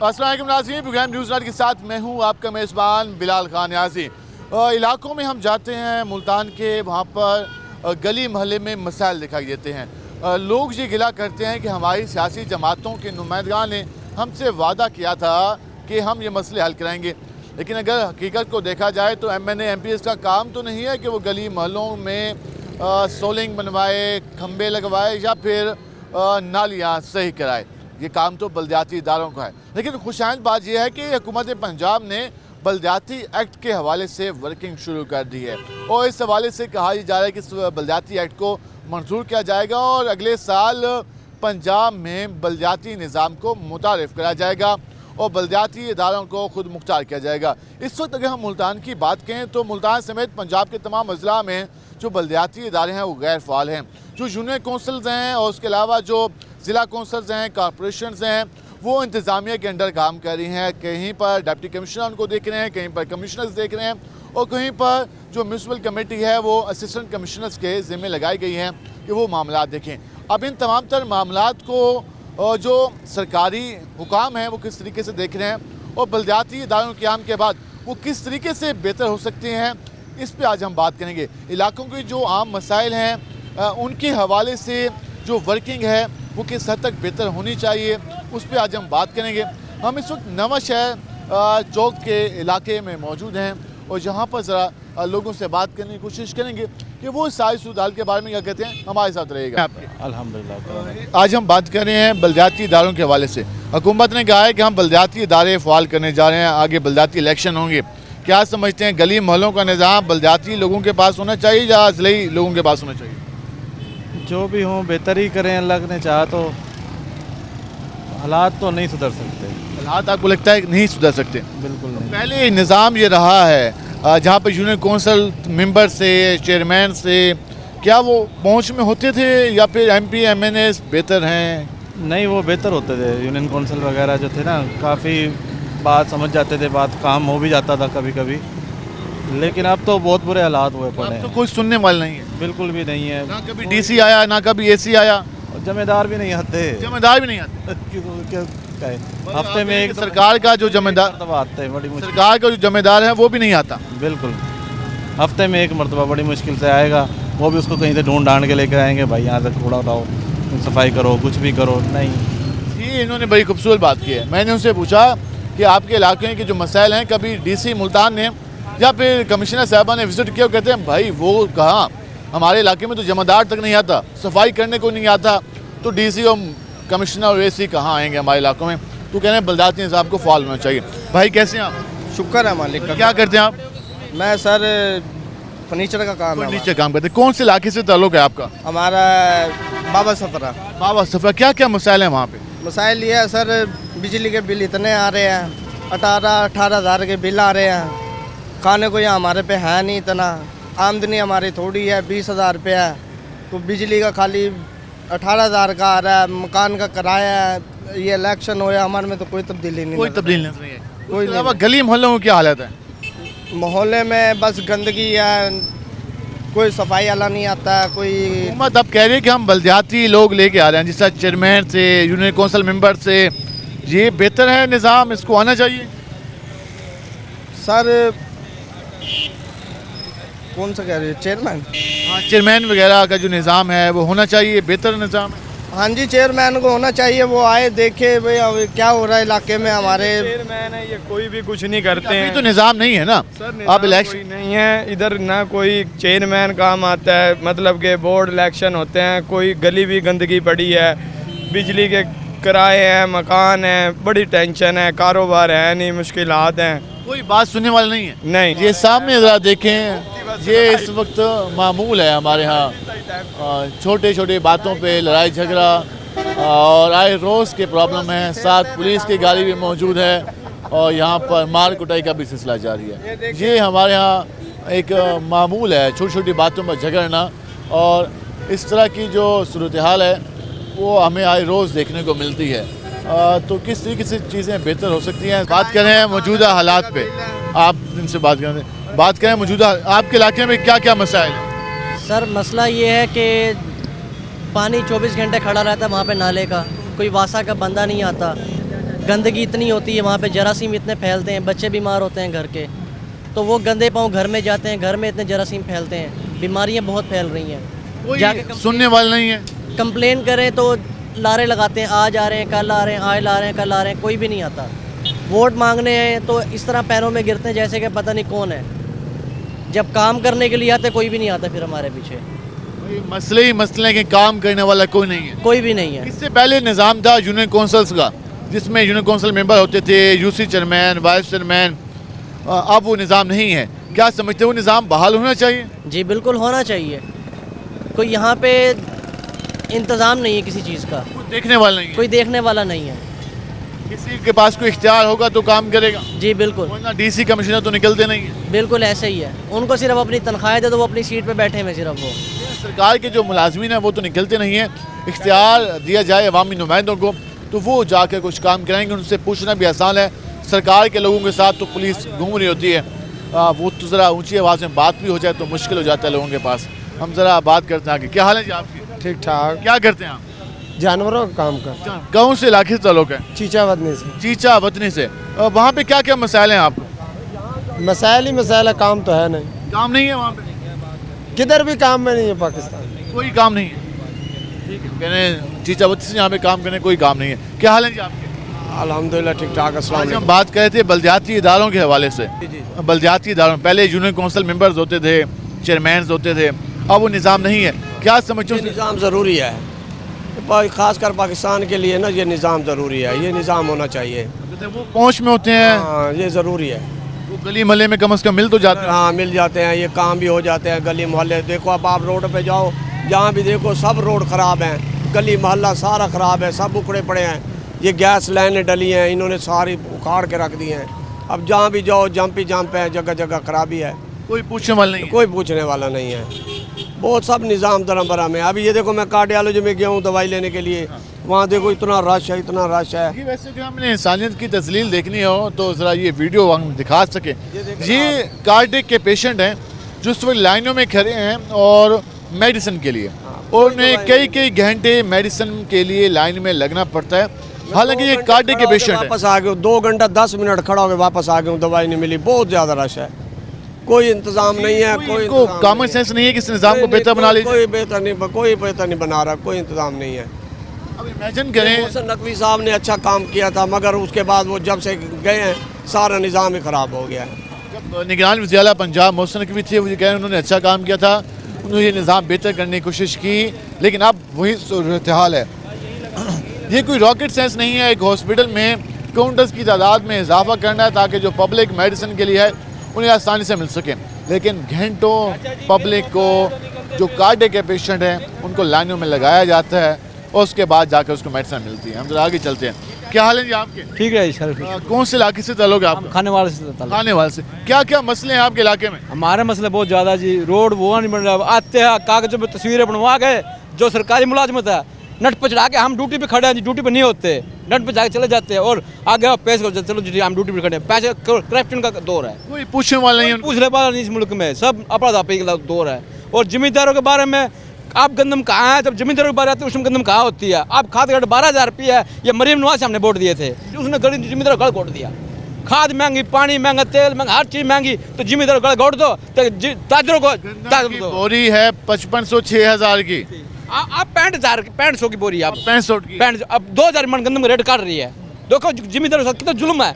अस्सलाम वालेकुम नाज़रीन, प्रोग्राम न्यूज़ नाइट के साथ मैं हूं आपका मेज़बान बिलाल खान न्याज़ी। इलाकों में हम जाते हैं मुल्तान के, वहां पर गली महल्ले में मसाइल दिखाई देते हैं। लोग ये गिला करते हैं कि हमारी सियासी जमातों के नुमाइंदगान ने हमसे वादा किया था कि हम ये मसले हल कराएंगे, लेकिन अगर हकीकत को देखा जाए तो MNA MPs का काम तो नहीं है कि वो गली महलों में सोलिंग बनवाए, खंबे लगवाए या फिर नालियाँ सही कराए। ये काम तो बल्दियाती इदारों का है। लेकिन खुशहाल बात यह है कि हुकूमत पंजाब ने बल्दियाती एक्ट के हवाले से वर्किंग शुरू कर दी है और इस हवाले से कहा जा रहा है कि इस बल्दियाती एक्ट को मंजूर किया जाएगा और अगले साल पंजाब में बल्दियाती निज़ाम को मुतारिफ कराया जाएगा और बल्दियाती इदारों को खुद मुख्तार किया जाएगा। इस वक्त अगर हम मुल्तान की बात करें तो मुल्तान समेत पंजाब के तमाम अजला में जो बल्दियाती इदारे हैं वो गैर फ़ाल हैं। जो यूनियन कौंसल्स हैं और उसके अलावा जो ज़िला कौंसल्स हैं, कॉरपोरेशंस हैं, वो इंतज़ामिया के अंडर काम कर रही हैं। कहीं पर डिप्टी कमिश्नर उनको देख रहे हैं, कहीं पर कमिश्नर्स देख रहे हैं और कहीं पर जो म्यूनसिपल कमेटी है वो असिस्टेंट कमिश्नर्स के ज़िम्मे लगाई गई हैं कि वो मामला देखें। अब इन तमाम तर मामलात को जो सरकारी हुकाम हैं वो किस तरीके से देख रहे हैं और बल्दियाती इदारों के क़याम के बाद वो किस तरीके से बेहतर हो सकते हैं, इस पर आज हम बात करेंगे। इलाकों के जो आम मसाइल हैं उनके हवाले से जो वर्किंग है वो किस हद तक बेहतर होनी चाहिए, उस पर आज हम बात करेंगे। हम इस वक्त नवा शहर चौक के इलाके में मौजूद हैं और यहाँ पर ज़रा लोगों से बात करने की कोशिश करेंगे कि वो सारी सूरत के बारे में क्या कहते हैं। हमारे साथ रहेगा अल्हम्दुलिल्लाह। आज हम बात कर रहे हैं बल्दियाती इदारों के हवाले से। हुकूमत ने कहा है कि हम बल्दियाती इदारे फ़ाल करने जा रहे हैं, आगे बल्दियाती इलेक्शन होंगे। क्या समझते हैं, गली मोहल्लों का निज़ाम बल्दियाती लोगों के पास होना चाहिए या अज़लई लोगों के पास होना चाहिए? जो भी हो बेहतर ही करें, अल्लाह ने चाहा तो। हालात तो नहीं सुधर सकते। हालात आपको लगता है कि नहीं सुधर सकते? बिल्कुल नहीं। पहले निज़ाम ये रहा है जहाँ पर यूनियन कौंसल मेंबर से, चेयरमैन से, क्या वो पहुँच में होते थे या फिर MP MNA बेहतर हैं? नहीं, वो बेहतर होते थे। यूनियन कौंसिल वगैरह जो थे ना, काफ़ी बात समझ जाते थे, बात काम हो भी जाता था कभी कभी। लेकिन अब तो बहुत बुरे हालात हुए पड़े हैं। तो कोई सुनने वाला नहीं है? बिल्कुल भी नहीं है। ना कभी DC आया, ना कभी AC आया, और जमेदार भी नहीं आते। जमेदार भी नहीं आते। क्या कहे, हफ्ते में एक सरकार का जो जमेदार मरतबा आते हैं, बड़ी मुश्किल। सरकार का जो जमेदार है वो भी नहीं आता। बिल्कुल, हफ्ते में एक मरतबा बड़ी मुश्किल से आएगा, वो भी उसको कहीं से ढूंढ ढांड के लेकर आएंगे, भाई यहाँ से कूड़ा उठाओ, सफाई करो, कुछ भी करो। नहीं जी, इन्होंने बड़ी खूबसूरत बात की है। मैंने उनसे पूछा कि आपके इलाके के जो मसाइल हैं कभी DC मुल्तान ने या फिर कमिश्नर साहबा ने विज़िट किया? कहते हैं भाई वो कहाँ, हमारे इलाके में तो जमादार तक नहीं आता, सफाई करने को नहीं आता, तो DC और कमिश्नर और AC कहाँ आएंगे हमारे इलाकों में। तो कह रहे हैं बल्दियाती निज़ाम को फॉलो होना चाहिए। भाई कैसे हैं आप? शुक्र है मालिक का। क्या करते हैं आप? मैं सर फर्नीचर का काम है। नीचे काम करते हैं। कौन से इलाके से ताल्लुक़ है आपका? हमारा बाबा सफरा। बाबा सफरा। क्या क्या मसाइल हैं वहाँ पे? मसाइल ये है सर, बिजली के बिल इतने आ रहे हैं, 18 हज़ार के बिल आ रहे हैं। खाने को यहाँ हमारे पे है नहीं इतना, आमदनी हमारी थोड़ी है, 20,000 रुपये है, तो बिजली का खाली 18,000 का आ रहा है। मकान का किराया है। ये इलेक्शन होया, हमारे में तो कोई तब्दीली नहीं। कोई तब्दीली नहीं है। कोई नहीं। गली मोहल्लों की क्या हालत है? मोहल्ले में बस गंदगी है, कोई सफाई वाला नहीं आता है, कोई। हुकूमत अब कह रही है कि हम बल्दियाती लोग लेके आ रहे हैं, जिससे चेयरमैन से, यूनियन कौंसिल मेंबर से। ये बेहतर है निज़ाम, इसको आना चाहिए? सर कौन सा कह रहे हैं, चेयरमैन? हाँ, चेयरमैन वगैरह का जो निज़ाम है वो होना चाहिए, बेहतर निज़ाम है। हाँ जी, चेयरमैन को होना चाहिए, वो आए देखे भाई अब क्या हो रहा है इलाके में हमारे। चेयरमैन है ये, कोई भी कुछ नहीं करते अभी हैं। तो निज़ाम नहीं है ना, अब इलेक्शन कोई नहीं है इधर, ना कोई चेयरमैन काम आता है, मतलब के बोर्ड इलेक्शन होते हैं, कोई गली भी गंदगी पड़ी है, बिजली के किराए हैं, मकान है, बड़ी टेंशन है, कारोबार है नहीं, मुश्किलात हैं, कोई बात सुनने वाला नहीं है। नहीं। ये सामने ज़रा देखें, ये इस वक्त मामूल है हमारे यहाँ, छोटे छोटे बातों पे लड़ाई झगड़ा और आए रोज़ के प्रॉब्लम है। साथ पुलिस की गाड़ी भी मौजूद है और यहाँ पर मार कुटाई का भी सिलसिला जारी है। ये हमारे यहाँ एक मामूल है, छोटी छोटी बातों पर झगड़ना, और इस तरह की जो सूरत हाल है वो हमें आए रोज़ देखने को मिलती है। तो किस तरीके से चीज़ें बेहतर हो सकती हैं। बात करें मौजूदा हालात पे, आप इनसे बात करें मौजूदा आपके इलाके में क्या क्या मसाइल हैं? सर मसला ये है कि पानी 24 घंटे खड़ा रहता है वहाँ पे नाले का, कोई वासा का बंदा नहीं आता। گندگی اتنی ہوتی ہے وہاں پہ، جراثیم اتنے پھیلتے ہیں، بچے بیمار ہوتے ہیں گھر کے، تو وہ گندے پاؤں گھر میں جاتے ہیں، گھر میں اتنے جراثیم پھیلتے ہیں، بیماریاں بہت پھیل رہی ہیں۔ جا کے سننے والے نہیں ہے۔ کمپلین کریں تو لارے لگاتے ہیں، آج آ رہے ہیں، کل آ رہے ہیں، آج لا رہے ہیں، کل آ رہے ہیں، کوئی بھی نہیں آتا۔ ووٹ مانگنے ہیں تو اس طرح پیروں میں گرتے ہیں جیسے کہ پتہ نہیں کون ہے، جب کام کرنے کے لیے آتے کوئی بھی نہیں آتا پھر ہمارے پیچھے، مسئلے ہی مسئلے ہیں کہ کام کرنے والا کوئی نہیں ہے۔ کوئی بھی نہیں ہے۔ اس سے پہلے نظام تھا یونین کونسلز کا، جس میں یونین کونسل ممبر ہوتے تھے، U C chairman, vice chairman, اب وہ نظام نہیں ہے۔ کیا سمجھتے وہ نظام بحال ہونا چاہیے؟ جی بالکل ہونا چاہیے، کوئی یہاں پہ انتظام نہیں ہے کسی چیز کا، کوئی دیکھنے والا نہیں ہے، کوئی دیکھنے والا نہیں ہے۔ کسی کے پاس کوئی اختیار ہوگا تو کام کرے گا، جی بالکل، ورنہ ڈی سی کمشنر تو نکلتے نہیں ہیں۔ بالکل ایسے ہی ہے، ان کو صرف اپنی تنخواہیں دے دو، وہ اپنی سیٹ پہ بیٹھے ہوئے صرف وہ۔ سرکار کے جو ملازمین ہیں وہ تو نکلتے نہیں ہیں، اختیار دیا جائے عوامی نمائندوں کو تو وہ جا کے کچھ کام کریں گے۔ ان سے پوچھنا بھی آسان ہے، سرکار کے لوگوں کے ساتھ تو پولیس گھوم رہی ہوتی ہے، وہ تو ذرا اونچی آواز میں بات بھی ہو جائے تو مشکل ہو جاتا ہے لوگوں کے پاس۔ ہم ذرا بات کرتے ہیں آگے۔ کیا حال ہے جی آپ کی؟ ٹھیک ٹھاک، کیا کرتے ہیں آپ؟ جانوروں کا کام کر، کون سے علاقے سے تعلق ہے؟ چیچا ودنی سے۔ چیچا وطنی سے۔ وہاں پہ کیا کیا مسائل ہیں آپ کو؟ مسائل ہی مسائل ہے، کام تو ہے نہیں، کام نہیں ہے وہاں پہ؟ کدھر بھی کام میں نہیں ہے پاکستان میں۔ کوئی کام نہیں ہے؟ ٹھیک ہے، کہنے چیچا وطنی سے یہاں پہ کام کرنے کوئی کام نہیں ہے۔ کیا حال ہے جی آپ کے؟ الحمدللہ ٹھیک ٹھاک، السلام آج ہم علیکم۔ بات کر رہے تھے بلدیاتی اداروں کے حوالے سے۔ بلدیاتی اداروں پہلے یونین کونسل ممبرز ہوتے تھے، چیئرمینز ہوتے تھے، اب وہ نظام نہیں ہے۔ کیا سمجھتے یہ ہیں؟ نظام ضروری ہے، خاص کر پاکستان کے لیے نا، یہ نظام ضروری ہے، یہ نظام ہونا چاہیے۔ وہ پہنچ میں ہوتے ہیں، ہاں یہ ضروری ہے، وہ گلی محلے میں کم از کم مل تو جاتے ہیں۔ ہاں مل جاتے ہیں، یہ کام بھی ہو جاتے ہیں گلی محلے۔ دیکھو اب آپ روڈ پہ جاؤ، جہاں بھی دیکھو سب روڈ خراب ہیں، گلی محلہ سارا خراب ہے، سب اکھڑے پڑے ہیں۔ یہ گیس لائنیں ڈلی ہیں، انہوں نے ساری اکھاڑ کے رکھ دی ہیں۔ اب جہاں بھی جاؤ جمپ ہی جمپ ہے، جگہ جگہ خرابی ہے، کوئی پوچھنے والا نہیں ہے۔ کوئی پوچھنے والا نہیں ہے۔ بہت سب نظام درم برہم ہے۔ ابھی یہ دیکھو میں کارڈیالوجی میں گیا ہوں دوائی لینے کے لیے، وہاں دیکھو اتنا رش ہے، اتنا رش ہے۔ یہ ویسے کہ ہم نے انسانیت کی تذلیل دیکھنی ہو تو ذرا یہ ویڈیو ہم دکھا سکیں۔ یہ کارڈک کے پیشنٹ ہیں جو اس وقت لائنوں میں کھڑے ہیں اور میڈیسن کے لیے، اور انہیں کئی گھنٹے میڈیسن کے لیے لائن میں لگنا پڑتا ہے، حالانکہ یہ کارڈک کے پیشنٹ ہیں۔ واپس آ گئے 2 گھنٹہ 10 منٹ کھڑا ہو کے واپس آ گئے ہوں، دوائی نہیں ملی، بہت زیادہ رش ہے، کوئی انتظام نہیں ہے، کوئی کو کامن سینس نہیں ہے کہ اس نظام کو بہتر بنا لیجیے۔ کوئی بہتر نہیں بنا رہا، کوئی انتظام نہیں ہے۔ اب امیجن کریں، محسن نقوی صاحب نے اچھا کام کیا تھا، مگر اس کے بعد وہ جب سے گئے ہیں سارا نظام ہی خراب ہو گیا ہے۔ جب نگران وزیر اعلیٰ پنجاب محسن نقوی تھے، وہ یہ کہہ رہے ہیں انہوں نے اچھا کام کیا تھا، انہوں نے یہ نظام بہتر کرنے کی کوشش کی، لیکن اب وہی صورتحال ہے۔ یہ کوئی راکٹ سائنس نہیں ہے، ایک ہاسپٹل میں کاؤنٹرز کی تعداد میں اضافہ کرنا ہے تاکہ جو پبلک میڈیسن کے لیے ہے انہیں آسانی سے مل سکیں، لیکن گھنٹوں پبلک کو جو کارڈک کے پیشنٹ ہیں ان کو لائنوں میں لگایا جاتا ہے اور اس کے بعد جا کر اس کو میڈیسن ملتی ہے۔ ہم ذرا آگے چلتے ہیں۔ کیا حال ہے جی آپ کے؟ ٹھیک ہے سر، کون سے علاقے سے تعلق ہے آپ کا؟ کھانے والے سے تعلق۔ کھانے والے سے۔ کیا کیا مسئلے ہیں آپ کے علاقے میں؟ ہمارے مسئلے بہت زیادہ جی، روڈ وہ نہیں بن رہا، آتے ہیں کاغذوں میں تصویریں بنوا گئے، جو سرکاری ملازمت ہے نٹ پہ چڑھا کے ہم ڈیوٹی پہ کھڑے ہیں جی، ڈیوٹی پہ نہیں ہوتے، نٹ پہ جا کے چلے جاتے ہیں اور آگے پیسے چلو جی ہم ڈیوٹی پہ کھڑے ہیں، پیسے کرپشن کا دور ہے، کوئی پوچھنے والا نہیں ہے۔ پوچھنے والا نہیں اس ملک میں، سب اپنا دھاپی کا دور ہے۔ اور زمینداروں کے بارے میں آپ گندم کہاں ہے؟ جب زمینداروں کے بارے آتے ہیں اس میں گندم کہاں ہوتی ہے؟ آپ کھاد گھٹ 12,000 روپیہ ہے، یہ مریم نواز سے ہم نے ووٹ دیے تھے، اس نے گڑی زمینداروں گڑ گوٹ دیا، کھاد مہنگی، پانی مہنگا، تیل مہنگا، ہر چیز مہنگی، تو زمینداروں گڑ گوٹ دو تو تاجروں کو کی بوری ہے 5500 6000 کی، آپ 6500 کی بوری، آپ 6500 کی، اب 2000 من گندم ریٹ کاٹ رہی ہے۔ دیکھو زمینداروں کے ساتھ کتنا ظلم ہے،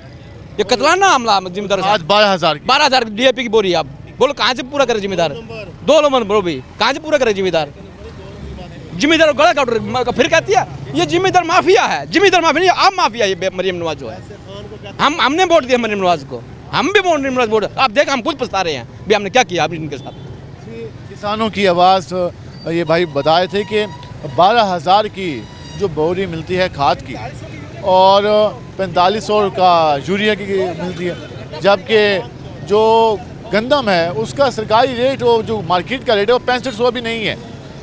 یہ قتلانہ حملہ ہے زمینداروں کے آج ساتھ۔ 12000 کی۔ 12,000 ڈی اے پی کی بوری، آپ بولو کہاں سے پورا کرے زمیندار؟ 2 لمن برو بھی کہاں سے پورا کرے زمیندار؟ زمیندار گڑا کاٹ رہے، پھر کہتی ہے یہ زمیندار مافیا ہے، زمیندار مافیا نہیں، آپ مافیا ہے مریم نواز جو ہے۔ ہم نے ووٹ دیا مریم نواز کو، ہم بھی مریم نواز ووٹ، آپ دیکھ ہم خود پچھتا رہے ہیں بھی ہم نے کیا کیا اب ان کے ساتھ۔ کسانوں کی آواز یہ بھائی بتائے تھے کہ 12,000 کی جو بوری ملتی ہے کھاد کی اور 4500 کا یوریا کی ملتی ہے، جبکہ جو گندم ہے اس کا سرکاری ریٹ جو مارکیٹ کا ریٹ ہے وہ 6500 بھی نہیں ہے۔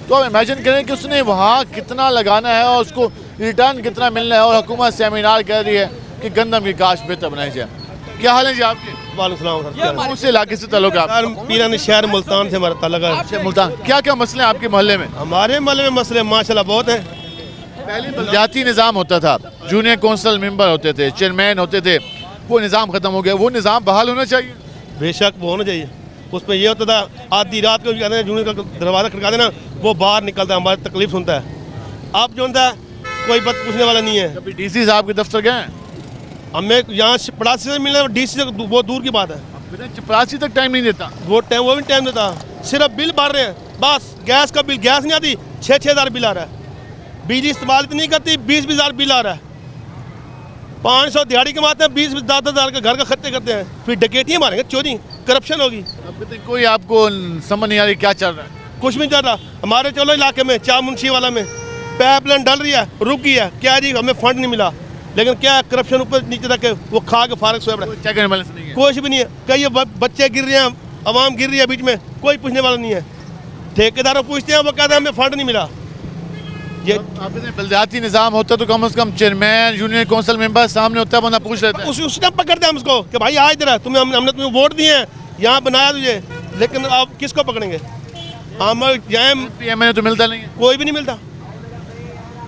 تو آپ امیجن کریں کہ اس نے وہاں کتنا لگانا ہے اور اس کو ریٹرن کتنا ملنا ہے، اور حکومت سیمینار کر رہی ہے کہ گندم کی کاشت بہتر بنائی جائے۔ کیا حال ہے جی آپ کے؟ وعلیکم السلام۔ کون سے علاقے سے تعلق ہے آپ کا؟ پیرانی شہر ملتان سے ہمارا تعلق ہے۔ ملتان۔ کیا کیا مسئلے ہیں آپ کے محلے میں؟ ہمارے محلے میں مسئلے ماشاءاللہ بہت ہیں۔ پہلے بلدیاتی نظام ہوتا تھا، जूनियर कौंसल मेंबर होते थे, चेयरमैन होते थे, वो निज़ाम ख़त्म हो गया, वो निज़ाम बहाल होना चाहिए। बेशक वो होना चाहिए। उसमें ये होता था आधी रात को भी कहते हैं जूनियर का दरवाज़ा खटका देना, वो बाहर निकलता है, हमारी तकलीफ सुनता है। अब जो होता है कोई बात पूछने वाला नहीं है। कभी डीसी साहब के दफ्तर गए? हमें यहाँ पड़ासी से मिलना डीसी से बहुत दूर की बात है। चपरासी तक टाइम नहीं देता। वो भी टाइम देता, सिर्फ बिल भर रहे हैं बस। गैस का बिल, गैस नहीं आती, 6,000 बिल आ रहा है। बिजली इस्तेमाल इतनी करती, 20,000 बिल आ रहा है। 500 दिहाड़ी कमाते हैं, 20,000 का घर का खर्चे करते हैं, फिर डकैती मारेंगे, चोरी, करप्शन होगी। अब कहते हैं कोई आपको समझ नहीं आ रही क्या चल रहा है। कुछ भी नहीं चल रहा। हमारे चलो इलाके में चामुंशी वाला में पाइपलाइन डल रही है, रुक गई है, क्या जी हमें फंड नहीं मिला, लेकिन क्या करप्शन ऊपर नीचे तक है, वो खा के फारग सोया पड़ा है। चेक एंड बैलेंस नहीं है। कुछ भी नहीं है। कई बच्चे गिर रहे हैं, आवाम गिर रही है बीच में, कोई पूछने वाला नहीं है। ठेकेदारों पूछते हैं, वो कहते हैं हमें फंड नहीं मिला। ये आप कहते हैं बलदियाती निज़ाम होता तो कम से कम चेयरमैन, जूनियर कौंसल मेंबर सामने होता है, बंदा पूछ लेता है। उसी टाइम पकड़ते हैं हम उसको कि भाई आ इधर, तुम्हें हमने तुम्हें वोट दिए हैं, यहाँ बनाया तुझे, लेकिन आप किसको पकड़ेंगे? हम यहाँ PMA तो मिलता नहीं है। कोई भी नहीं मिलता।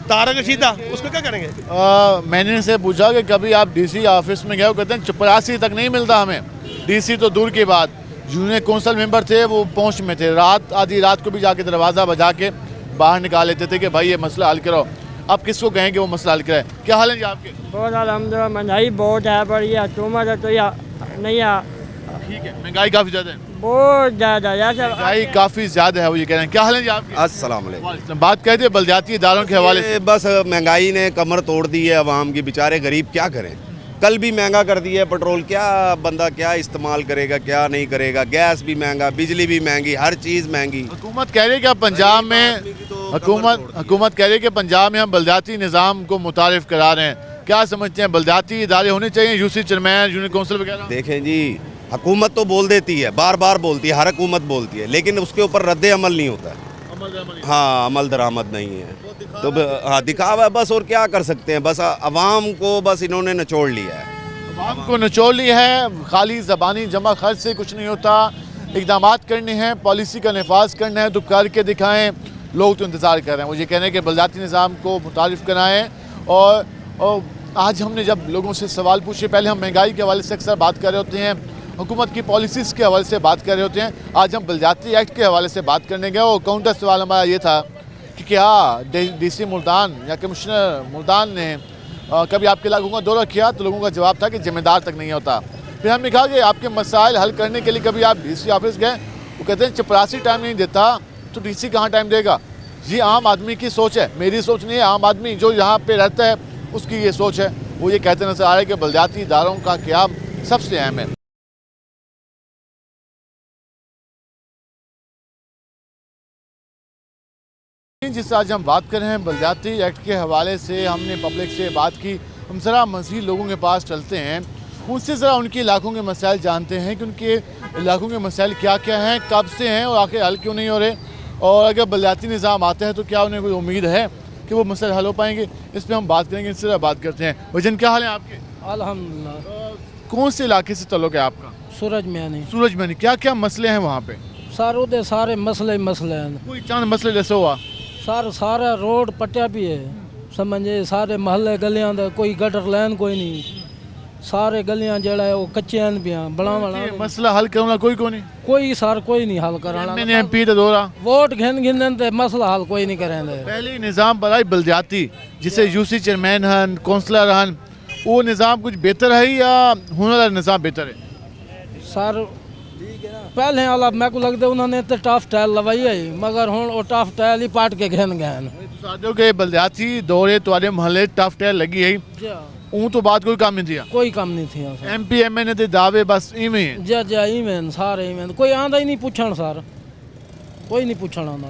तारक रशीदा, उसको क्या करेंगे? मैंने इनसे पूछा कि कभी आप डीसी ऑफिस में गए हो? कहते हैं चपरासी तक नहीं मिलता हमें। डीसी तो दूर की बात, जूनियर कौंसल मेंबर थे वो पहुंच में थे, रात आधी रात को भी जाके दरवाज़ा बजा के बाहर निकाल लेते थे कि भाई ये मसला हल कराओ। अब किसको कहेंगे वो मसला हल कराए? क्या हाल है जी आपके? बहुत अलहमदिल्ला, महंगाई बहुत है, पर ये हुकूमत है तो ये नहीं है, ठीक है, महंगाई काफ़ी ज़्यादा है। बहुत ज़्यादा जैसे महंगाई काफ़ी ज़्यादा है, वो ये कह रहे हैं। क्या हाल है जी आपके? अस्सलाम वालेकुम। बात कहते हैं बलदियाती इदारों के हवाले से। बस महंगाई ने कमर तोड़ दी है अवाम की, बेचारे गरीब क्या करें। कल भी महंगा कर दिया है पेट्रोल, क्या बंदा क्या इस्तेमाल करेगा, क्या नहीं करेगा। गैस भी महंगा, बिजली भी महंगी, हर चीज़ महंगी। हुकूमत कह रही है कि पंजाब में हुकूमत कह रही है कि पंजाब में हम बलदियाती निज़ाम को मुतारिफ करा रहे हैं। क्या समझते हैं, बलदियाती इदारे होने चाहिए, यूसी चेयरमैन, जूनियर कौंसिल वगैरह? देखें जी, हुकूमत तो बोल देती है, बार बार बोलती है, हर हुकूमत बोलती है, लेकिन उसके ऊपर रद्द अमल नहीं होता है। हाँ, अमल दरामद नहीं है तो हाँ, दिखावा बस। और क्या कर सकते हैं, बस अवाम को बस इन्होंने निचोड़ लिया है। अवाम को निचोड़ ली है, खाली ज़बानी जमा खर्च से कुछ नहीं होता। इक़दामात करने हैं, पॉलिसी का नफाज करना है तो करके दिखाएं। लोग तो इंतज़ार कर रहे हैं। वो ये कह रहे हैं कि बलदियाती निज़ाम को मुतारिफ कराएँ। और आज हमने जब लोगों से सवाल पूछे, पहले हम महंगाई के हवाले से अक्सर बात कर रहे होते हैं, हुकूमत की पॉलिसीज़ के हवाले से बात कर रहे होते हैं। आज हम बलदियाती एक्ट के हवाले से बात करने गए और काउंटर सवाल हमारा ये था कि क्या DC मुल्तान या कमिश्नर मुल्तान ने कभी आपके इलाकों का दौरा किया? तो लोगों का जवाब था कि ज़िम्मेदार तक नहीं होता। फिर हमने कहा कि आपके मसाइल हल करने के लिए कभी आप DC ऑफिस गए? वो कहते हैं चपरासी टाइम नहीं देता तो DC कहाँ टाइम देगा। ये आम आदमी की सोच है, मेरी सोच नहीं है। आम आदमी जो यहाँ पे रहता है उसकी ये सोच है। वो ये कहते नजर आ रहा है कि बलदियाती इदारों का क़याम सबसे अहम है। जिससे आज हम बात कर रहे हैं बलदियाती एक्ट के हवाले से, हमने पब्लिक से बात की। हम ज़रा मज़ीद लोगों के पास चलते हैं, उनसे ज़रा उनके इलाकों के मसाइल जानते हैं कि उनके इलाकों के मसाइल क्या क्या हैं, कब से हैं और आखिर हल क्यों नहीं हो रहे। और अगर बलदियाती निज़ाम आता है तो क्या उन्हें कोई उम्मीद है कि वो मसले हल हो पाएंगे? इस पर हम बात करेंगे। इनसे ज़रा बात करते हैं। वजन क्या हाल है आपके? अल्हम्दुलिल्लाह। कौन से इलाके से ताल्लुक़ है आपका? सूरज मैंने सूरज में। क्या क्या मसले हैं वहाँ पे? सारे सारे मसले हैं कोई चंद मसले जैसे हुआ? सारा रोड पट्टिया भी है, समझे, सारे महल्ले गलियां दा कोई गटर लाइन कोई नहीं, सारे गलियां जड़ा है वो कच्चे हैं भी बनावना। मसला हल करना कोई को नहीं? कोई सार कोई नहीं हल कराना। मैंने MP तो दौरा वोट घिन ते मसला हल कोई नहीं करेंगे। पहले निज़ाम बनाई बलदियाती, जिसे यूसी चेयरमैन हन, कौंसलर हन, वो निज़ाम कुछ बेहतर है या होने वाला निज़ाम बेहतर है? सर पहले वाला मैं को लगता उन्होंने तो टफ टाइल लवाई है, मगर हुण वो टफ टाइल ही पाट के घेन गए। साथियों के बलदियाती दौरे तुम्हारे महल्ले टफ टाइल लगी है, ऊँ तो बात कोई काम नहीं दिया? कोई काम नहीं थी। MP MA ने दावे बस इवें जा इवें सारे इवें, कोई आंदा ही नहीं पूछण सर, कोई नहीं पूछण आंदा।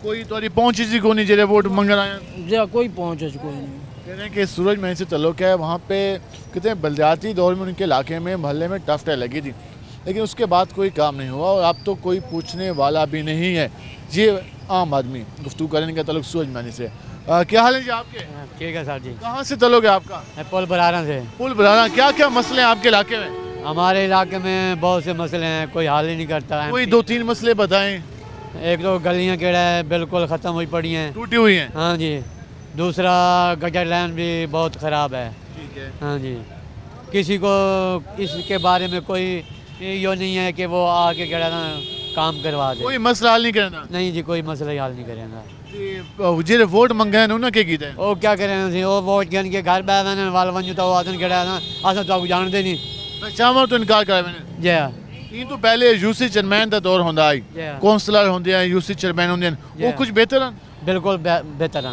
कोई तुम्हारी पहुँची जी को नहीं जेरे वोट मंगन आया? जा कोई पहुँचे कोई नहीं। कह रहे हैं कि सूरज महल से ताल्लुक़ है, वहाँ पे कहते हैं बलदियाती दौर में उनके इलाके में महल्ले में टफ टाइल लगी थी, लेकिन उसके बाद कोई काम नहीं हुआ और अब तो कोई पूछने वाला भी नहीं है। ये आम आदमी गुफ्तगू करने का ताल्लुक सूरज महल से। क्या हाल है जी आपके? ठीक है सर जी। कहाँ से ताल्लुक है आपका? पुल बराना से। पुल बराना। क्या क्या मसले हैं आपके इलाके में? हमारे इलाके में बहुत से मसले हैं, कोई हल ही नहीं करता है। कोई 2-3 मसले बताएं। एक तो गलियां केड़ा है बिल्कुल ख़त्म हुई पड़ी हैं, टूटी हुई हैं। हाँ जी। दूसरा गटर लाइन भी बहुत ख़राब है। ठीक है। हाँ जी, किसी को इसके बारे में कोई ये नहीं है कि वो आके क्या ना काम करवा दे। कोई मसला हल नहीं करना नहीं जी, कोई मसला हल नहीं करेगा। ਜਿਹੜੇ ਵੋਟ ਮੰਗੇ ਨੇ ਉਹਨਾਂ ਕੀ ਕੀਤਾ ਉਹ क्या करें सी, वो वोट गिन के घर बैठे ने वाल वंजू तो आदन केड़ा ना अस तो जानते नहीं। ਚਾਹਾਂ ਤੋਂ ਇਨਕਾਰ ਕਰਾ ਮੈਨੇ जी ਇਹ ਤੋਂ ਪਹਿਲੇ ਯੂਸੀ ਚੇਅਰਮੈਨ ਦਾ ਦੌਰ ਹੁੰਦਾ ਹੈ जी ਕੌਂਸਲਰ ਹੁੰਦੇ ਆ ਯੂਸੀ ਚੇਅਰਮੈਨ ਹੁੰਦੇ ਨੇ ਉਹ Yeah. ਕੁਝ ਬਿਹਤਰ ਹਨ बिल्कुल बेहतर है।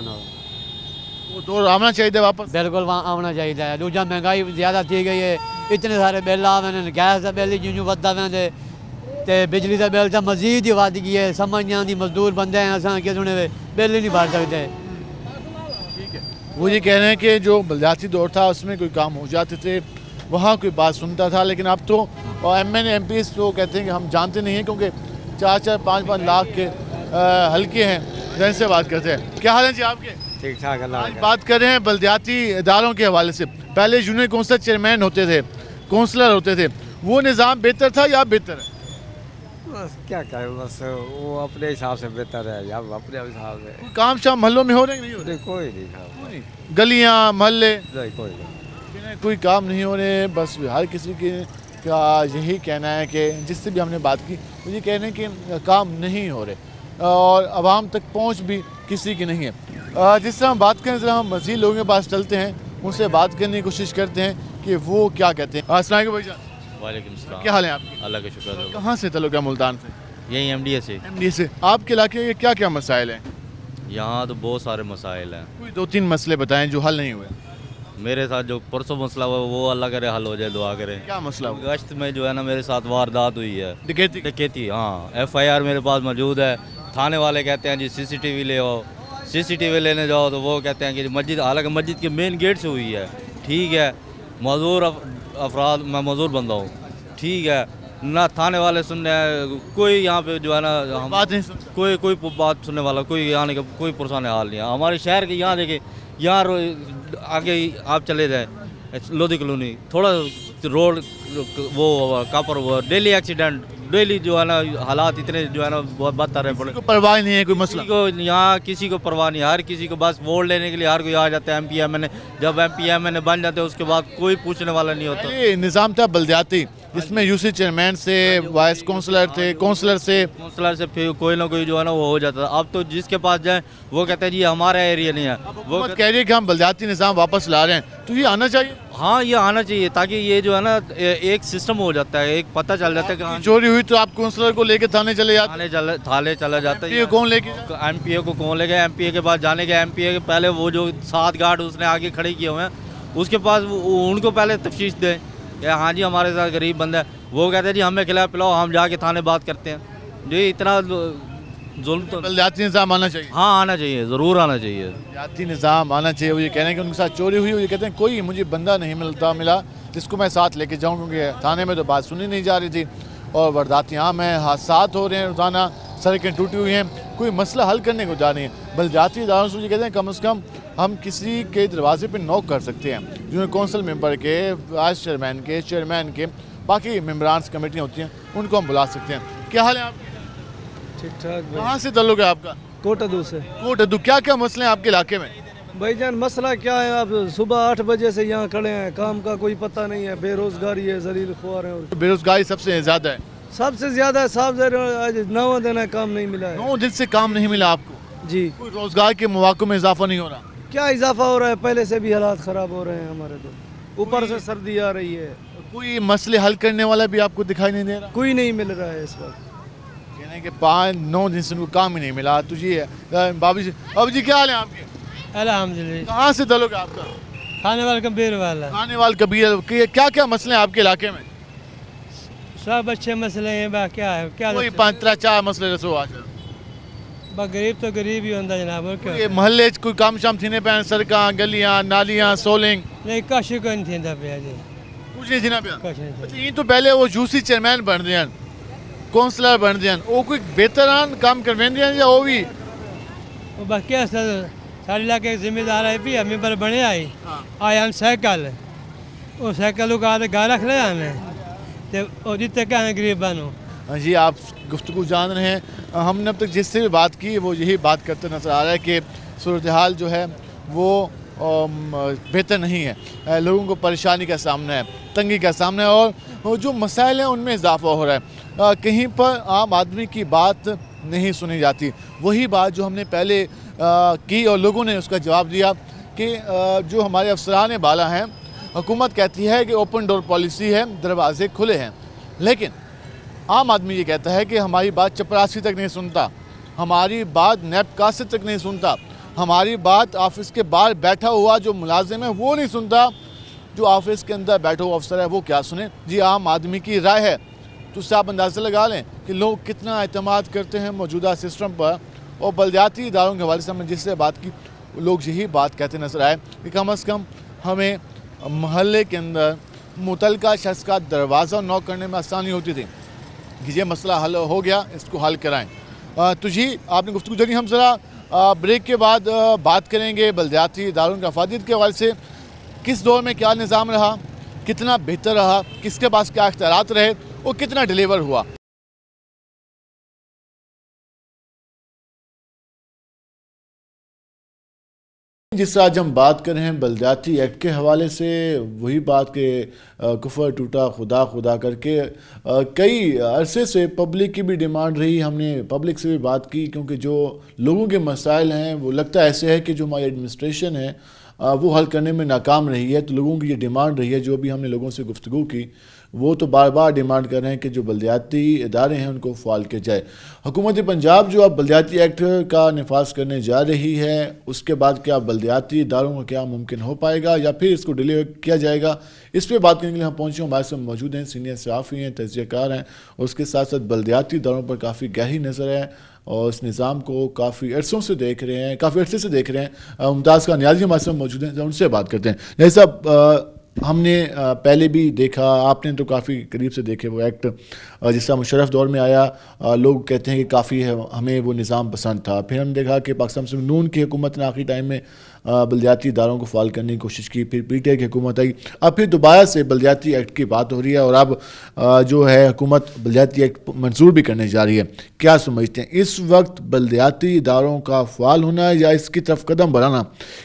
ਉਹ ਦੌਰ ਆਉਣਾ ਚਾਹੀਦਾ ਵਾਪਸ बिल्कुल वहाँ आना चाहिए। दूजा महंगाई ज़्यादा थी गई है, इतने सारे बिल आवे ने, गैस का बिल जिूं वधदा वेंदे ते बिजली का बिल तो मजीद ही वध गई है। समझ नहीं आती, मजदूर बंदे हैं असां किस ने बिल ही नहीं भर सकते। वो ये कह रहे हैं कि जो बलदियाती दौर था उसमें कोई काम हो जाते थे, वहाँ कोई बात सुनता था, लेकिन अब तो एमएनए एमपी तो कहते हैं कि हम जानते नहीं हैं क्योंकि 4-4, 5-5 लाख के हल्के हैं, जैसे बात करते हैं। क्या हाल है जी आपके? ठीक ठाक आज बात कर रहे हैं बलदियाती इदारों के हवाले से। पहले यूनियन कौंसिल चेयरमैन होते थे, कौंसलर होते थे, वो निज़ाम बेहतर था या बेहतर है? बस क्या करें, बस वो अपने हिसाब से बेहतर है या अपने हिसाब से। कोई काम शाम महलों में हो रहे हैं कि नहीं हो रहे? कोई नहीं खा, गलियाँ महल्ले नहीं कोई नहीं। कोई काम नहीं हो रहे, बस हर किसी के का यही कहना है कि जिससे भी हमने बात की वो ये कह रहे हैं कि काम नहीं हो रहे और आवाम तक पहुंच भी किसी की नहीं है। जिस तरह हम बात करें ज़रा हम मज़ीद लोगों के पास चलते हैं, उनसे बात करने की कोशिश करते हैं कि वो क्या कहते हैं। अस्सलाम वालेकुम भाईजान, वालेकुम सलाम। क्या हाल है आपके? अल्लाह का शुक्र है। कहाँ से ताल्लुक़ है? मुल्तान से। यही एमडीए से। एमडी से। आपके इलाके में क्या क्या मसाइल हैं? यहाँ तो बहुत सारे मसाइल हैं। कोई 2-3 मसले बताएं जो हल नहीं हुए। मेरे साथ जो परसों मसला हुआ वो अल्लाह करे हल हो जाए, दुआ करें। क्या मसला हुआ? गश्त में जो है ना मेरे साथ वारदात हुई है, डकैती। डकैती। हाँ, एफआईआर मेरे पास मौजूद है। थाने वाले कहते हैं जी सीसीटीवी ले आओ, सीसीटीवी लेने जाओ तो वो कहते हैं कि मस्जिद, हालांकि मस्जिद के मेन गेट से हुई है। ठीक है, मजदूर अफराद, मैं मजदूर बंदा हूँ, ठीक है ना, थाने वाले सुनने कोई यहाँ पे जो है ना हम बात नहीं सुन। कोई बात सुनने वाला कोई आने का कोई पुरसान हाल नहीं है। हमारे शहर के यहाँ देखिए, यहाँ आगे ही आप चले जाए लोधी कॉलोनी, थोड़ा रोड वो कापर हुआ, डेली एक्सीडेंट, डेली जो है ना हालात इतने जो है ना बहुत बदतर है। कोई परवाह नहीं है, कोई मसला किसी को यहाँ किसी को परवाह नहीं, हर किसी को बस वोट लेने के लिए हर कोई आ जाता है। एमपी एमएनए जब एमपी एमएनए बन जाते हैं उसके बाद कोई पूछने वाला नहीं होता। ये निज़ाम था बलदियाती जिसमें यूसी चेयरमैन से वाइस काउंसलर थे, काउंसलर से फिर कोई ना कोई जो है ना वो हो जाता था। अब तो जिसके पास जाए वो कहते हैं जी हमारा एरिया नहीं है। वो हुकूमत कह रही है कि हम बलदियाती निज़ाम वापस ला रहे हैं, तो ये आना चाहिए। हाँ, ये आना चाहिए ताकि ये जो है ना एक सिस्टम हो जाता है, एक पता चल जाता है कि हाँ, चोरी हुई तो आप काउंसलर को लेके थाने चले जाते थाने चला जाता हैं, है। कौन लेके जाता? एमपीए को कौन ले गया? एमपीए के पास जाने के, एमपीए के पहले वो जो 7 गार्ड उसने आगे खड़े किए हुए हैं उसके पास उनको पहले तफ्तीश दें कि हाँ जी हमारे साथ गरीब बंदा है। वो कहते हैं जी हमें खिलाओ पिलाओ, हम जाके थाने बात करते हैं। जी इतना जुल्म तो बलदियाती निज़ाम आना चाहिए। हाँ आना चाहिए, ज़रूर आना चाहिए। बलदियाती निज़ाम आना चाहिए। वो ये कह रहे हैं कि उनके साथ चोरी हुई, वो ये कहते हैं कोई मुझे बंदा नहीं मिला जिसको मैं साथ लेके जाऊँ, क्योंकि थाने में तो बात सुनी नहीं जा रही थी और वारदात आम हैं, हादसात हो रहे हैं रोज़ाना, सड़कें टूटी हुई हैं, कोई मसला हल करने को जा नहीं है। बलदियाती इदारों से ये कहते हैं कम से कम हम किसी के दरवाजे पर नॉक कर सकते हैं, जो कौंसिल मेंबर के, वाइस चेयरमैन के, चेयरमैन के, बाकी मेम्बरान कमेटियाँ होती हैं उनको हम बुला सकते हैं। क्या हाल है आपके? ठीक ठाक कहाँ से ताल्लुक़ है आपका? कोटदू से। कोटदू। क्या क्या मसले हैं आपके इलाके में? भाईजान मसला क्या है, आप सुबह 8 बजे से यहाँ खड़े हैं, काम का कोई पता नहीं है, बेरोजगारी है, जलील ख्वार है, बेरोजगारी सबसे ज़्यादा है। सबसे ज्यादा साहब आज 9 दिन है काम नहीं मिला है 9 दिन से काम नहीं मिला आपको जी। कोई रोजगार के मौक़ों में इजाफा नहीं हो रहा? क्या इजाफा हो रहा है, पहले से भी हालात ख़राब हो रहे हैं हमारे, तो ऊपर से सर्दी आ रही है, कोई मसले हल करने वाला भी आपको दिखाई नहीं दे रहा? कोई नहीं मिल रहा है इस वक्त। कहने के 5-9 दिन से उनको काम ही नहीं मिला। तो ये है बाबी जी। अब जी क्या हाल है आपके? अल्हम्दुलिल्लाह। कहाँ से ताल्लुक़ है आपका? खाने वाला कबीर वाला। खाने वाल कबीर। क्या क्या मसले हैं आपके इलाके में? सब अच्छे मसले हैं, बा क्या है, क्या कोई 5-4 मसले रसो आज गरीब तो गरीब ही होता जनाब, और क्या? ये महल्ले कोई काम शाम थी पे, सड़कां गलियां नालियां सोलिंग नहीं कश को नहीं थींदा पिया जी, कुछ नहीं थी ना पिया। कश नहीं थींदा। अच्छा, ये तो पहले वो यूसी चेयरमैन बन दिया, काउंसलर बन दिया, वो कोई बेहतरान काम करवें दिया या वो भी वो बाकी सारे इलाके के जिम्मेदार है भी हमें पर बने आई आए हम साइकिल वो साइकिल को आते घर रख ले हमें तो वो जितने क्या है गरीब बनो। जी आप गुफ्तगू जान रहे हैं। हमने अब तक जिससे भी बात की वो यही बात करते नज़र आ रहा है कि सूरत हाल जो है वो बेहतर नहीं है। लोगों को परेशानी का सामना है, तंगी का सामना है और जो मसाइल हैं उनमें इजाफा हो रहा है। कहीं पर आम आदमी की बात नहीं सुनी जाती। वही बात जो हमने पहले की और लोगों ने उसका जवाब दिया कि जो हमारे अफसरान बाला हैं, हुकूमत कहती है कि ओपन डोर पॉलिसी है, दरवाजे खुले हैं, लेकिन आम आदमी ये कहता है कि हमारी बात चपरासी तक नहीं सुनता, हमारी बात नैब कासिद तक नहीं सुनता, हमारी बात ऑफिस के बाहर बैठा हुआ जो मुलाजिम है वो नहीं सुनता, जो ऑफिस के अंदर बैठा हुआ अफसर है वो क्या सुने। जी आम आदमी की राय है। तो उससे आप अंदाज़ा लगा लें कि लोग कितना एतमाद करते हैं मौजूदा सिस्टम पर। और बलदियाती इदारों के हवाले से हमने जिससे बात की, लोग यही बात कहते नजर आए कि कम अज़ कम हमें महल्ले के अंदर मुतलका शख्स का दरवाज़ा नॉक करने में आसानी होती थी कि ये मसला हल हो गया, इसको हल कराएं। तो जी आपने गुफ्तगू जारी। हम ज़रा ब्रेक के बाद बात करेंगे बलदियाती इदारों की अफादियत के हवाले से, किस दौर में क्या निज़ाम रहा, कितना बेहतर रहा, किसके पास क्या इख्तियारात रहे और कितना डिलीवर हुआ। जिससे आज हम बात कर रहे हैं बलदियाती एक्ट के हवाले से, वही बात के कुफर टूटा खुदा खुदा करके कई अरसे से पब्लिक की भी डिमांड रही। हमने पब्लिक से भी बात की क्योंकि जो लोगों के मसाइल हैं वो लगता ऐसे है कि जो हमारी एडमिनिस्ट्रेशन है वो हल करने में नाकाम रही है। तो लोगों की ये डिमांड रही है, जो भी हमने लोगों से गुफ्तगू की वो तो बार बार डिमांड कर रहे हैं कि जो बलदियाती इदारे हैं उनको फ़ाल किया जाए। हुकूमत पंजाब जो अब बलदियाती एक्ट का नफाज करने जा रही है, उसके बाद क्या बलदियाती इदारों का क्या मुमकिन हो पाएगा या फिर इसको डिलीवर किया जाएगा, इस पर बात करने के लिए हम पहुँचे। हमारे साथ मौजूद हैं सीनियर सहाफ़ी हैं, तजज़ियाकार हैं और उसके साथ साथ बलदियाती इदारों पर काफ़ी गहरी नज़र है और इस निज़ाम को काफ़ी अरसों से देख रहे हैं, काफ़ी अरसे से देख रहे हैं। मुमताज़ खान नियाज़ी हमारे साथ मौजूद हैं, उनसे बात करते हैं। नहीं साहब, हमने पहले भी देखा, आपने तो काफ़ी करीब से देखे वो एक्ट जिसका मुशर्रफ दौर में आया, लोग कहते हैं कि काफ़ी हमें वो निज़ाम पसंद था। फिर हमने देखा कि पाकिस्तान मुस्लिम नून की हुकूमत ने आखिरी टाइम में बलदियाती इदारों को फ़ाल करने की कोशिश की, फिर PTI की हुकूमत आई, अब फिर दोबारा से बलदियाती एक्ट की बात हो रही है और अब जो है हुकूमत बलदियाती एक्ट मंजूर भी करने जा रही है। क्या समझते हैं इस वक्त बलदियाती इदारों का फ़ाल होना या इसकी तरफ कदम बढ़ाना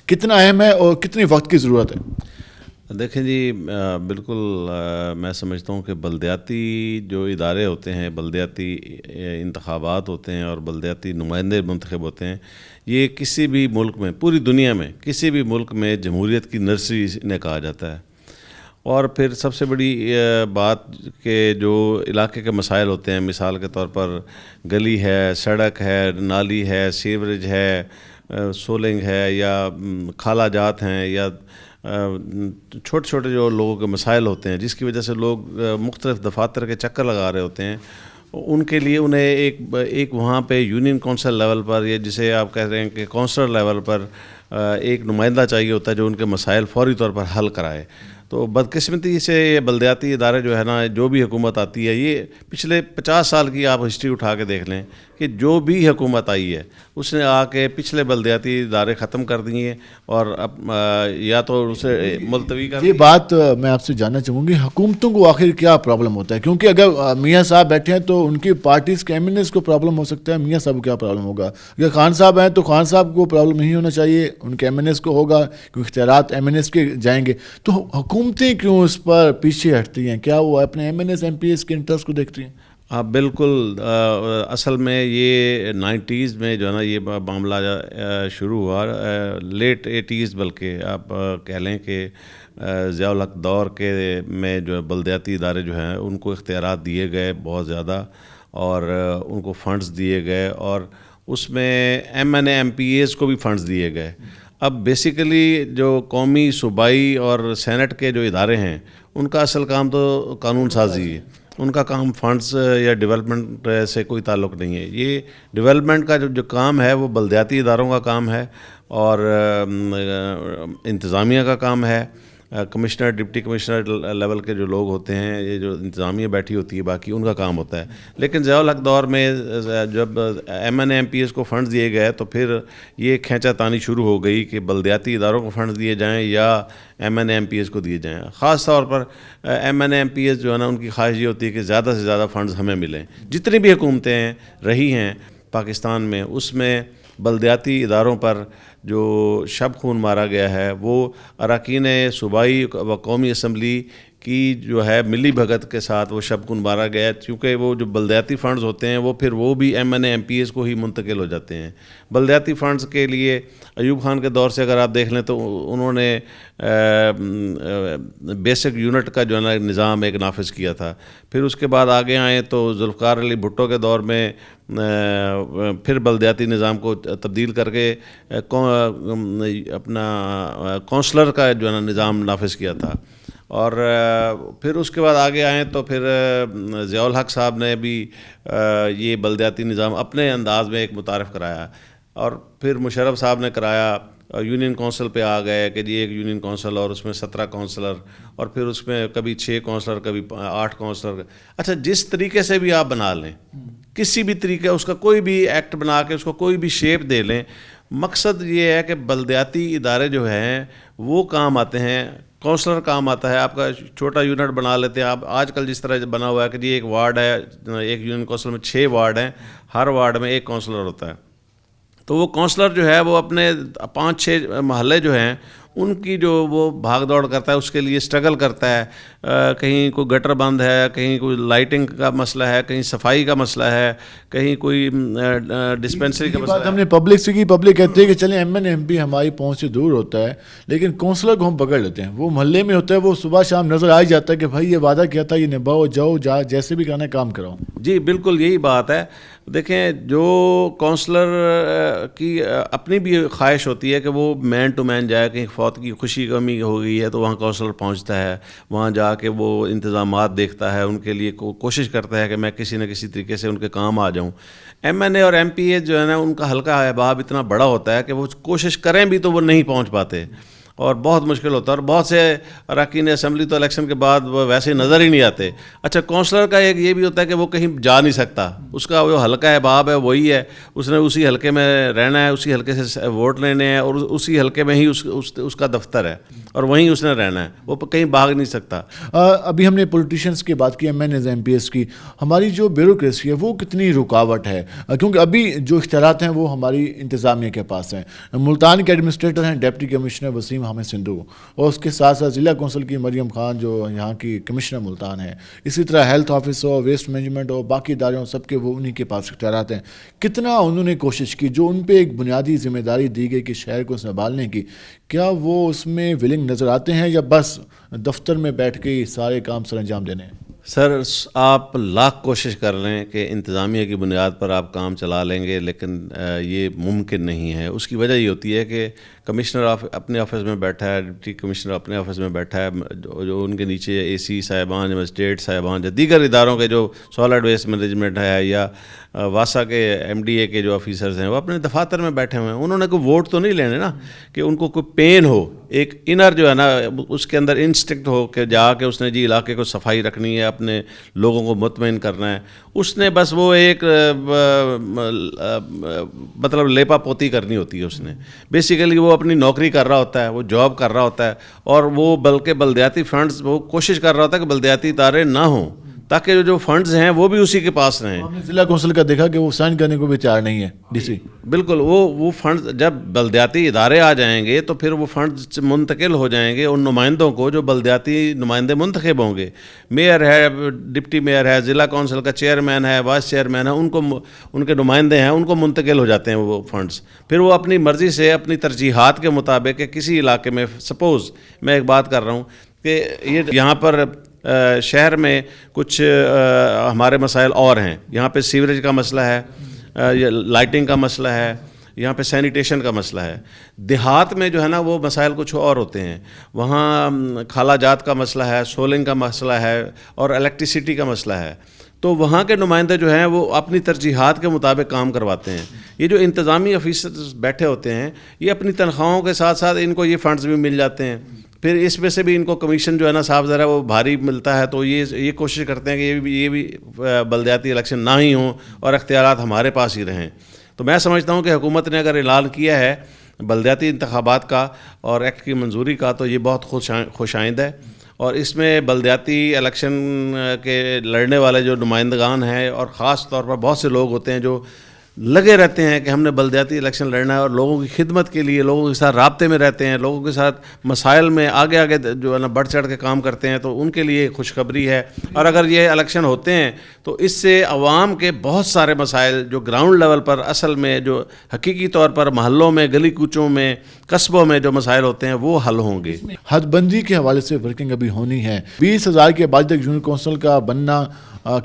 कितना अहम है और कितनी वक्त की ज़रूरत है? देखें जी, बिल्कुल मैं समझता हूँ कि बलदियाती जो इदारे होते हैं, बलदियाती इंतखाबात होते हैं और बलदियाती नुमाइंदे मुंतखब होते हैं, ये किसी भी मुल्क में, पूरी दुनिया में किसी भी मुल्क में जमहूरियत की नर्सरी इन्हें कहा जाता है। और फिर सबसे बड़ी बात के जो इलाके के मसाइल होते हैं, मिसाल के तौर पर गली है, सड़क है, नाली है, सीवरेज है, सोलिंग है या खाला जात हैं या छोटे छोटे जो लोगों के मसाइल होते हैं जिसकी वजह से लोग मुख्तलिफ दफातर के चक्कर लगा रहे होते हैं, उनके लिए उन्हें एक वहाँ पे यूनियन काउंसिल लेवल पर या जिसे आप कह रहे हैं कि काउंसलर लेवल पर एक नुमाइंदा चाहिए होता है जो उनके मसाइल फौरी तौर पर हल कराए। तो बदकिस्मती से ये बलदियाती इदारे जो है ना, जो भी हुकूमत आती है, ये पिछले 50 साल की आप हिस्ट्री उठा के देख लें कि जो भी हुकूमत आई है उसने आके पिछले बलदियाती इदारे ख़त्म कर दिए और अब या तो उसे मुलतवी कर। ये बात मैं आपसे जानना चाहूँगी, हुकूमतों को आखिर क्या प्रॉब्लम होता है? क्योंकि अगर मियाँ साहब बैठे हैं तो उनकी पार्टीज़ के MNAs को प्रॉब्लम हो सकता है, मियाँ साहब को क्या प्रॉब्लम होगा? अगर खान साहब हैं तो खान साहब को प्रॉब्लम नहीं होना चाहिए, उनके MNAs को होगा क्योंकि इख्तियारात MNAs के जाएंगे। तो हुकूमतें क्यों इस पर पीछे हटती हैं? क्या वो अपने MNAs MPs के इंटरेस्ट को देखती हैं? हाँ बिल्कुल, असल में ये 90s में जो है ना ये मामला शुरू हुआ, लेट 80s बल्कि आप कह लें कि ज़ियाउल हक दौर के में जो बलदियाती इदारे जो हैं उनको इख्तियारात दिए गए बहुत ज़्यादा और उनको फ़ंड्स दिए गए और उसमें MNA MPAs को भी फ़ंड्स दिए गए। अब बेसिकली जो कौमी सूबाई और सेनेट के जो इदारे हैं उनका असल काम तो कानून साजी है, उनका काम फंड्स या डेवलपमेंट से कोई ताल्लुक़ नहीं है। ये डेवलपमेंट का जो काम है वो बलदियाती इदारों का काम है और इंतज़ामिया का काम है। कमिश्नर, डिप्टी कमिश्नर लेवल के जो लोग होते हैं, ये जो इंतज़ामिया बैठी होती है बाकी, उनका काम होता है। लेकिन ज़ियाउल हक दौर में जब MNA MPAs को फ़ंड्स दिए गए तो फिर ये खींचातानी शुरू हो गई कि बलदियाती इदारों को फ़ंड्स दिए जाएं या MNA MPAs को दिए जाएं। ख़ास तौर पर MNA MPAs जो है ना, उनकी ख्वाहिश ये होती है कि ज़्यादा से ज़्यादा फ़ंड्स हमें मिलें। जितनी भी हुकूमतें रही हैं पाकिस्तान में उसमें بلدیاتی اداروں پر جو شب خون مارا گیا ہے وہ اراکین صوبائی و قومی اسمبلی کی جو ہے ملی بھگت کے ساتھ وہ شب خون مارا گیا ہے، کیونکہ وہ جو بلدیاتی فنڈز ہوتے ہیں وہ پھر وہ بھی M N A M P As کو ہی منتقل ہو جاتے ہیں۔ بلدیاتی فنڈز کے لیے ایوب خان کے دور سے اگر آپ دیکھ لیں تو انہوں نے بیسک یونٹ کا جو ہے نا نظام ایک نافذ کیا تھا، پھر اس کے بعد آگے آئے تو ذوالفقار علی بھٹو کے دور میں پھر بلدیاتی نظام کو تبدیل کر کے اپنا کونسلر کا جو ہے نا نظام نافذ کیا تھا، اور پھر اس کے بعد آگے آئیں تو پھر ضیاء الحق صاحب نے بھی یہ بلدیاتی نظام اپنے انداز میں ایک متعارف کرایا، اور پھر مشرف صاحب نے کرایا، یونین کونسل پہ آ گئے کہ جی ایک یونین کونسل اور اس میں 17 کونسلر، اور پھر اس میں کبھی 6 کونسلر کبھی 8 کونسلر۔ اچھا جس طریقے سے بھی آپ بنا لیں، کسی بھی طریقے اس کا کوئی بھی ایکٹ بنا کے اس کو کوئی بھی شیپ دے لیں، مقصد یہ ہے کہ بلدیاتی ادارے جو ہیں وہ کام آتے ہیں، کونسلر کام آتا ہے، آپ کا چھوٹا یونٹ بنا لیتے ہیں آپ۔ آج کل جس طرح بنا ہوا ہے کہ جی ایک وارڈ ہے، ایک یونین کونسل میں 6 وارڈ ہیں، ہر وارڈ میں ایک کونسلر ہوتا ہے، تو وہ کونسلر جو ہے وہ اپنے 5-6 محلے جو ہیں ان کی جو وہ بھاگ دوڑ کرتا ہے، اس کے لیے سٹرگل کرتا ہے، کہیں کوئی گٹر بند ہے، کہیں کوئی لائٹنگ کا مسئلہ ہے، کہیں صفائی کا مسئلہ ہے، کہیں کوئی ڈسپینسری کا مسئلہ ہے۔ ہم نے پبلک سے کی، پبلک کہتے ہیں کہ چلیں ایم این ایم پی ہماری پہنچ سے دور ہوتا ہے، لیکن کونسلر کو ہم پکڑ لیتے ہیں، وہ محلے میں ہوتا ہے، وہ صبح شام نظر آ جاتا ہے کہ بھائی یہ وعدہ کیا تھا، یہ نبھاؤ، جاؤ جیسے بھی کرنا ہے کام کراؤ۔ جی بالکل یہی بات ہے۔ دیکھیں جو کونسلر کی اپنی بھی خواہش ہوتی ہے کہ وہ مین ٹو مین جائے، کہیں فوت کی خوشی غمی ہو گئی ہے تو وہاں کونسلر پہنچتا ہے، وہاں جا کے وہ انتظامات دیکھتا ہے، ان کے لیے کوشش کرتا ہے کہ میں کسی نہ کسی طریقے سے ان کے کام آ جاؤں۔ ایم این اے اور ایم پی اے جو ہے نا ان کا حلقہ احباب اتنا بڑا ہوتا ہے کہ وہ کوشش کریں بھی تو وہ نہیں پہنچ پاتے، اور بہت مشکل ہوتا ہے، اور بہت سے اراکین اسمبلی تو الیکشن کے بعد وہ ویسے ہی نظر ہی نہیں آتے۔ اچھا کونسلر کا ایک یہ بھی ہوتا ہے کہ وہ کہیں جا نہیں سکتا، اس کا جو حلقہ احباب ہے وہی ہے، اس نے اسی حلقے میں رہنا ہے، اسی حلقے سے ووٹ لینے ہیں، اور اسی حلقے میں ہی اس کا دفتر ہے، اور وہیں اس نے رہنا ہے، وہ کہیں بھاگ نہیں سکتا۔ ابھی ہم نے پولیٹیشینس کی بات کی، M N As M P S کی، ہماری جو بیوروکریسی ہے وہ کتنی رکاوٹ ہے؟ کیونکہ ابھی جو اختیارات ہیں وہ ہماری انتظامیہ کے پاس ہیں۔ ملتان کے ایڈمنسٹریٹر ہیں ڈپٹی کمشنر وسیم حامد سندھو، اور اس کے ساتھ ساتھ ضلع کونسل کی مریم خان جو یہاں کی کمشنر ملتان ہے، اسی طرح ہیلتھ آفس ہو، ویسٹ مینجمنٹ ہو، باقی ادارے ہوں، سب کے وہ انہی کے پاس اختیارات ہیں۔ کتنا انہوں نے کوشش کی، جو ان پہ ایک بنیادی ذمہ داری دی گئی کہ شہر کو سنبھالنے کی، کیا وہ اس میں ولنگ نظر آتے ہیں یا بس دفتر میں بیٹھ کے سارے کام سر انجام دینے ہیں؟ سر آپ لاکھ کوشش کر لیں کہ انتظامیہ کی بنیاد پر آپ کام چلا لیں گے، لیکن یہ ممکن نہیں ہے۔ اس کی وجہ یہ ہوتی ہے کہ کمشنر اپنے آفس میں بیٹھا ہے، ڈپٹی کمشنر اپنے آفس میں بیٹھا ہے، جو ان کے نیچے اے سی صاحبان، مجسٹریٹ صاحبان، یا دیگر اداروں کے جو سالڈ ویسٹ مینجمنٹ ہے یا واسا کے ایم ڈی اے کے جو آفیسرز ہیں وہ اپنے دفاتر میں بیٹھے ہوئے ہیں۔ انہوں نے کوئی ووٹ تو نہیں لینے نا کہ ان کو کوئی پین ہو، ایک انر جو ہے نا اس کے اندر انسٹنکٹ ہو کہ جا کے اس نے جی علاقے کو صفائی رکھنی ہے، اپنے لوگوں کو مطمئن کرنا ہے، اس نے بس وہ ایک مطلب لیپا پوتی کرنی ہوتی ہے۔ اس نے بیسیکلی وہ اپنی نوکری کر رہا ہوتا ہے، وہ جاب کر رہا ہوتا ہے، اور وہ بلکہ بلدیاتی فنڈز وہ کوشش کر رہا ہوتا ہے کہ بلدیاتی ادارے نہ ہوں، تاکہ جو فنڈز ہیں وہ بھی اسی کے پاس رہیں۔ ہم نے ضلع کونسل کا دیکھا کہ وہ سائن کرنے کو بھی تیار نہیں ہے ڈی سی۔ بالکل، وہ فنڈز جب بلدیاتی ادارے آ جائیں گے تو پھر وہ فنڈز منتقل ہو جائیں گے ان نمائندوں کو جو بلدیاتی نمائندے منتخب ہوں گے۔ میئر ہے، ڈپٹی میئر ہے، ضلع کونسل کا چیئرمین ہے، وائس چیئرمین ہے، ان کے نمائندے ہیں، ان کو منتقل ہو جاتے ہیں وہ فنڈز۔ پھر وہ اپنی مرضی سے اپنی ترجیحات کے مطابق کسی علاقے میں، سپوز میں ایک بات کر رہا ہوں کہ یہاں پر شہر میں کچھ ہمارے مسائل اور ہیں، یہاں پہ سیوریج کا مسئلہ ہے، لائٹنگ کا مسئلہ ہے، یہاں پہ سینیٹیشن کا مسئلہ ہے۔ دیہات میں جو ہے نا وہ مسائل کچھ اور ہوتے ہیں، وہاں خالہ جات کا مسئلہ ہے، سولنگ کا مسئلہ ہے، اور الیکٹریسٹی کا مسئلہ ہے۔ تو وہاں کے نمائندے جو ہیں وہ اپنی ترجیحات کے مطابق کام کرواتے ہیں۔ یہ جو انتظامی آفیسرز بیٹھے ہوتے ہیں یہ اپنی تنخواہوں کے ساتھ ساتھ ان کو یہ فنڈز بھی مل جاتے ہیں، پھر اس میں سے بھی ان کو کمیشن جو ہے نا صاحب ذرا وہ بھاری ملتا ہے، تو یہ کوشش کرتے ہیں کہ یہ بھی بلدیاتی الیکشن نہ ہی ہوں اور اختیارات ہمارے پاس ہی رہیں۔ تو میں سمجھتا ہوں کہ حکومت نے اگر اعلان کیا ہے بلدیاتی انتخابات کا اور ایکٹ کی منظوری کا تو یہ بہت خوش آئند ہے، اور اس میں بلدیاتی الیکشن کے لڑنے والے جو نمائندگان ہیں، اور خاص طور پر بہت سے لوگ ہوتے ہیں جو لگے رہتے ہیں کہ ہم نے بلدیاتی الیکشن لڑنا ہے اور لوگوں کی خدمت کے لیے لوگوں کے ساتھ رابطے میں رہتے ہیں, لوگوں کے ساتھ مسائل میں آگے آگے جو ہے نا بڑھ چڑھ کے کام کرتے ہیں, تو ان کے لیے خوشخبری ہے. اور اگر یہ الیکشن ہوتے ہیں تو اس سے عوام کے بہت سارے مسائل جو گراؤنڈ لیول پر اصل میں جو حقیقی طور پر محلوں میں, گلی کوچوں میں, قصبوں میں جو مسائل ہوتے ہیں وہ حل ہوں گے. حد بندی کے حوالے سے ورکنگ ابھی ہونی ہے. 20,000 کی آبادی تک یونین کونسل کا بننا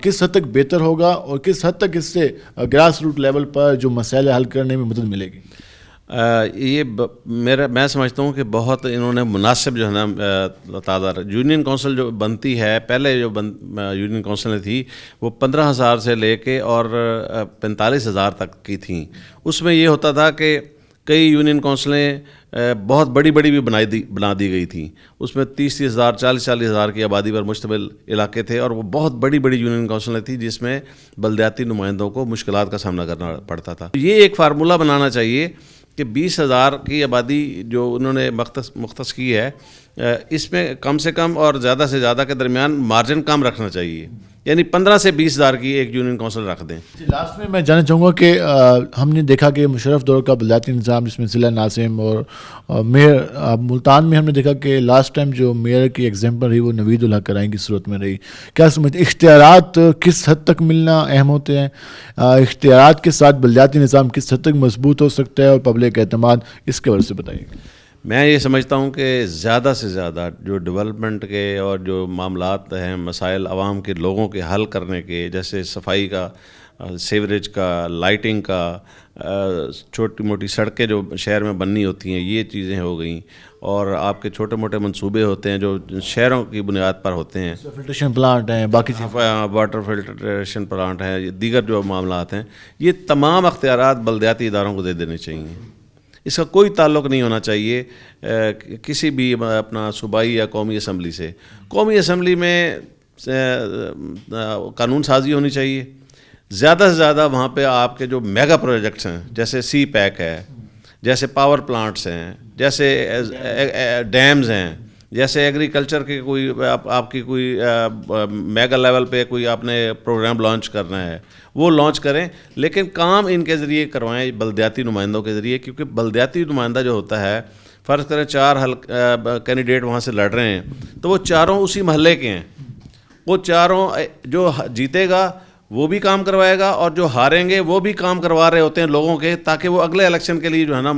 کس حد تک بہتر ہوگا اور کس حد تک اس سے گراس روٹ لیول پر جو مسائل حل کرنے میں مدد ملے گی؟ یہ میں سمجھتا ہوں کہ بہت انہوں نے مناسب جو ہے نا تعداد. یونین کونسل جو بنتی ہے, پہلے جو یونین کونسلیں تھی وہ 15,000 سے لے کے اور 45,000 تک کی تھیں. اس میں یہ ہوتا تھا کہ کئی یونین کونسلیں بہت بڑی بڑی بھی بنا دی گئی تھیں. اس میں 30,000 40,000 کی آبادی پر مشتمل علاقے تھے اور وہ بہت بڑی بڑی یونین کونسلیں تھیں جس میں بلدیاتی نمائندوں کو مشکلات کا سامنا کرنا پڑتا تھا. یہ ایک فارمولہ بنانا چاہیے کہ 20,000 کی آبادی جو انہوں نے مختص کی ہے, اس میں کم سے کم اور زیادہ سے زیادہ کے درمیان مارجن کم رکھنا چاہیے, یعنی 15 سے 20,000 کی ایک یونین کونسل رکھ دیں. لاسٹ میں جاننا چاہوں گا کہ ہم نے دیکھا کہ مشرف دور کا بلدیاتی نظام جس میں ضلع ناظم اور میئر, ملتان میں ہم نے دیکھا کہ لاسٹ ٹائم جو میئر کی ایگزامپل رہی وہ نوید الحق کرائیں کی صورت میں رہی. کیا سمجھتے اختیارات کس حد تک ملنا اہم ہوتے ہیں؟ اختیارات کے ساتھ بلدیاتی نظام کس حد تک مضبوط ہو سکتا ہے اور پبلک اعتماد, اس کے بارے سے بتائیے. میں یہ سمجھتا ہوں کہ زیادہ سے زیادہ جو ڈیولپمنٹ کے اور جو معاملات ہیں, مسائل عوام کے لوگوں کے حل کرنے کے, جیسے صفائی کا, سیوریج کا, لائٹنگ کا, چھوٹی موٹی سڑکیں جو شہر میں بننی ہوتی ہیں, یہ چیزیں ہو گئیں. اور آپ کے چھوٹے موٹے منصوبے ہوتے ہیں جو شہروں کی بنیاد پر ہوتے ہیں, فلٹریشن پلانٹ ہیں, باقی واٹر فلٹریشن پلانٹ ہیں, دیگر جو معاملات ہیں, یہ تمام اختیارات بلدیاتی اداروں کو دے دینے چاہیے. اس کا کوئی تعلق نہیں ہونا چاہیے کسی بھی اپنا صوبائی یا قومی اسمبلی سے. قومی اسمبلی میں قانون سازی ہونی چاہیے. زیادہ سے زیادہ وہاں پہ آپ کے جو میگا پروجیکٹس ہیں, جیسے سی پیک ہے, جیسے پاور پلانٹس ہیں, جیسے ڈیمز ہیں, جیسے ایگریکلچر کے کوئی آپ کی کوئی میگا لیول پہ کوئی آپ نے پروگرام لانچ کرنا ہے, وہ لانچ کریں, لیکن کام ان کے ذریعے کروائیں, بلدیاتی نمائندوں کے ذریعے. کیونکہ بلدیاتی نمائندہ جو ہوتا ہے, فرض کریں 4 کینڈیڈیٹ وہاں سے لڑ رہے ہیں, تو وہ چاروں اسی محلے کے ہیں. وہ چاروں, جو جیتے گا وہ بھی کام کروائے گا اور جو ہاریں گے وہ بھی کام کروا رہے ہوتے ہیں لوگوں کے, تاکہ وہ اگلے الیکشن کے لیے جو ہے نا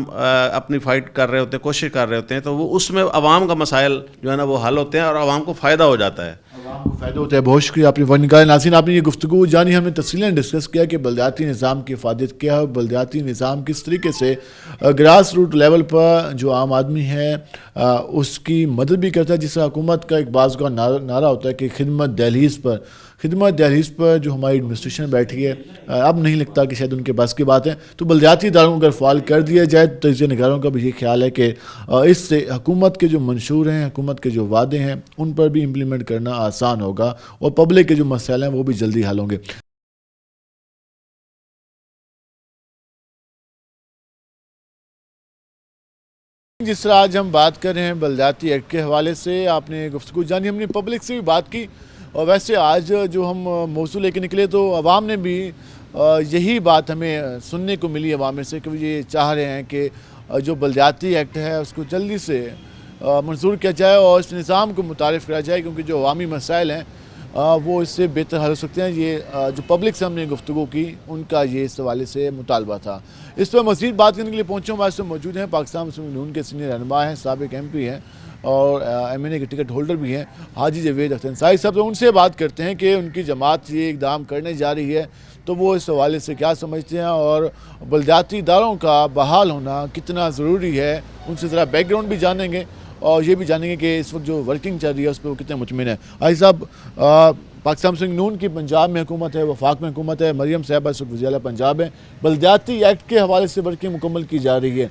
اپنی فائٹ کر رہے ہوتے ہیں, کوشش کر رہے ہوتے ہیں. تو وہ اس میں عوام کا مسائل جو ہے نا وہ حل ہوتے ہیں اور عوام کو فائدہ ہو جاتا ہے. عوام کو فائدہ ہوتا ہے. بہت شکریہ آپ نے نگاہ ناظرین, آپ نے یہ گفتگو جانی, ہم نے تفصیلاً ڈسکس کیا کہ بلدیاتی نظام کی افادیت کیا ہے, بلدیاتی نظام کس طریقے سے گراس روٹ لیول پر جو عام آدمی ہے اس کی مدد بھی کرتا ہے. جس طرح حکومت کا ایک بعض کا نعرہ ہوتا ہے کہ خدمت دہلیز پر جو ہماری ایڈمنسٹریشن بیٹھی ہے, اب نہیں لگتا کہ شاید ان کے بس کی بات ہے. تو بلدیاتی اداروں کو اگر فعال کر دیا جائے تو تجزیہ نگاروں کا بھی یہ خیال ہے کہ اس سے حکومت کے جو منشور ہیں, حکومت کے جو وعدے ہیں, ان پر بھی امپلیمنٹ کرنا آسان ہوگا اور پبلک کے جو مسائل ہیں وہ بھی جلدی حل ہوں گے. جس طرح آج ہم بات کر رہے ہیں بلدیاتی ایکٹ کے حوالے سے, آپ نے گفتگو جانی, ہم نے پبلک سے بھی بات کی, اور ویسے آج جو ہم موضوع لے کے نکلے تو عوام نے بھی یہی بات ہمیں سننے کو ملی عوام میں سے کہ وہ یہ چاہ رہے ہیں کہ جو بلدیاتی ایکٹ ہے اس کو جلدی سے منظور کیا جائے اور اس نظام کو متعارف کرایا جائے, کیونکہ جو عوامی مسائل ہیں وہ اس سے بہتر حل ہو سکتے ہیں. یہ جو پبلک سے ہم نے گفتگو کی ان کا یہ اس حوالے سے مطالبہ تھا. اس پر مزید بات کرنے کے لیے پہنچے ہمارے سے موجود ہیں پاکستان مسلم یونین کے سینئر رہنما ہیں, سابق MP ہیں اور MNA کے ٹکٹ ہولڈر بھی ہیں, حاجی جاوید اختر انصاری صاحب. تو ان سے بات کرتے ہیں کہ ان کی جماعت یہ اقدام کرنے جا رہی ہے تو وہ اس حوالے سے کیا سمجھتے ہیں اور بلدیاتی اداروں کا بحال ہونا کتنا ضروری ہے. ان سے ذرا بیک گراؤنڈ بھی جانیں گے اور یہ بھی جانیں گے کہ اس وقت جو ورکنگ چل رہی ہے اس پہ وہ کتنے مطمئن ہیں. حاجی صاحب, پاکستان مسلم یونین کی پنجاب میں حکومت ہے, وفاق میں حکومت ہے, مریم صاحبہ اس وقت وزیر اعلیٰ پنجاب ہیں, بلدیاتی ایکٹ کے حوالے سے ورکنگ مکمل کی جا رہی ہے.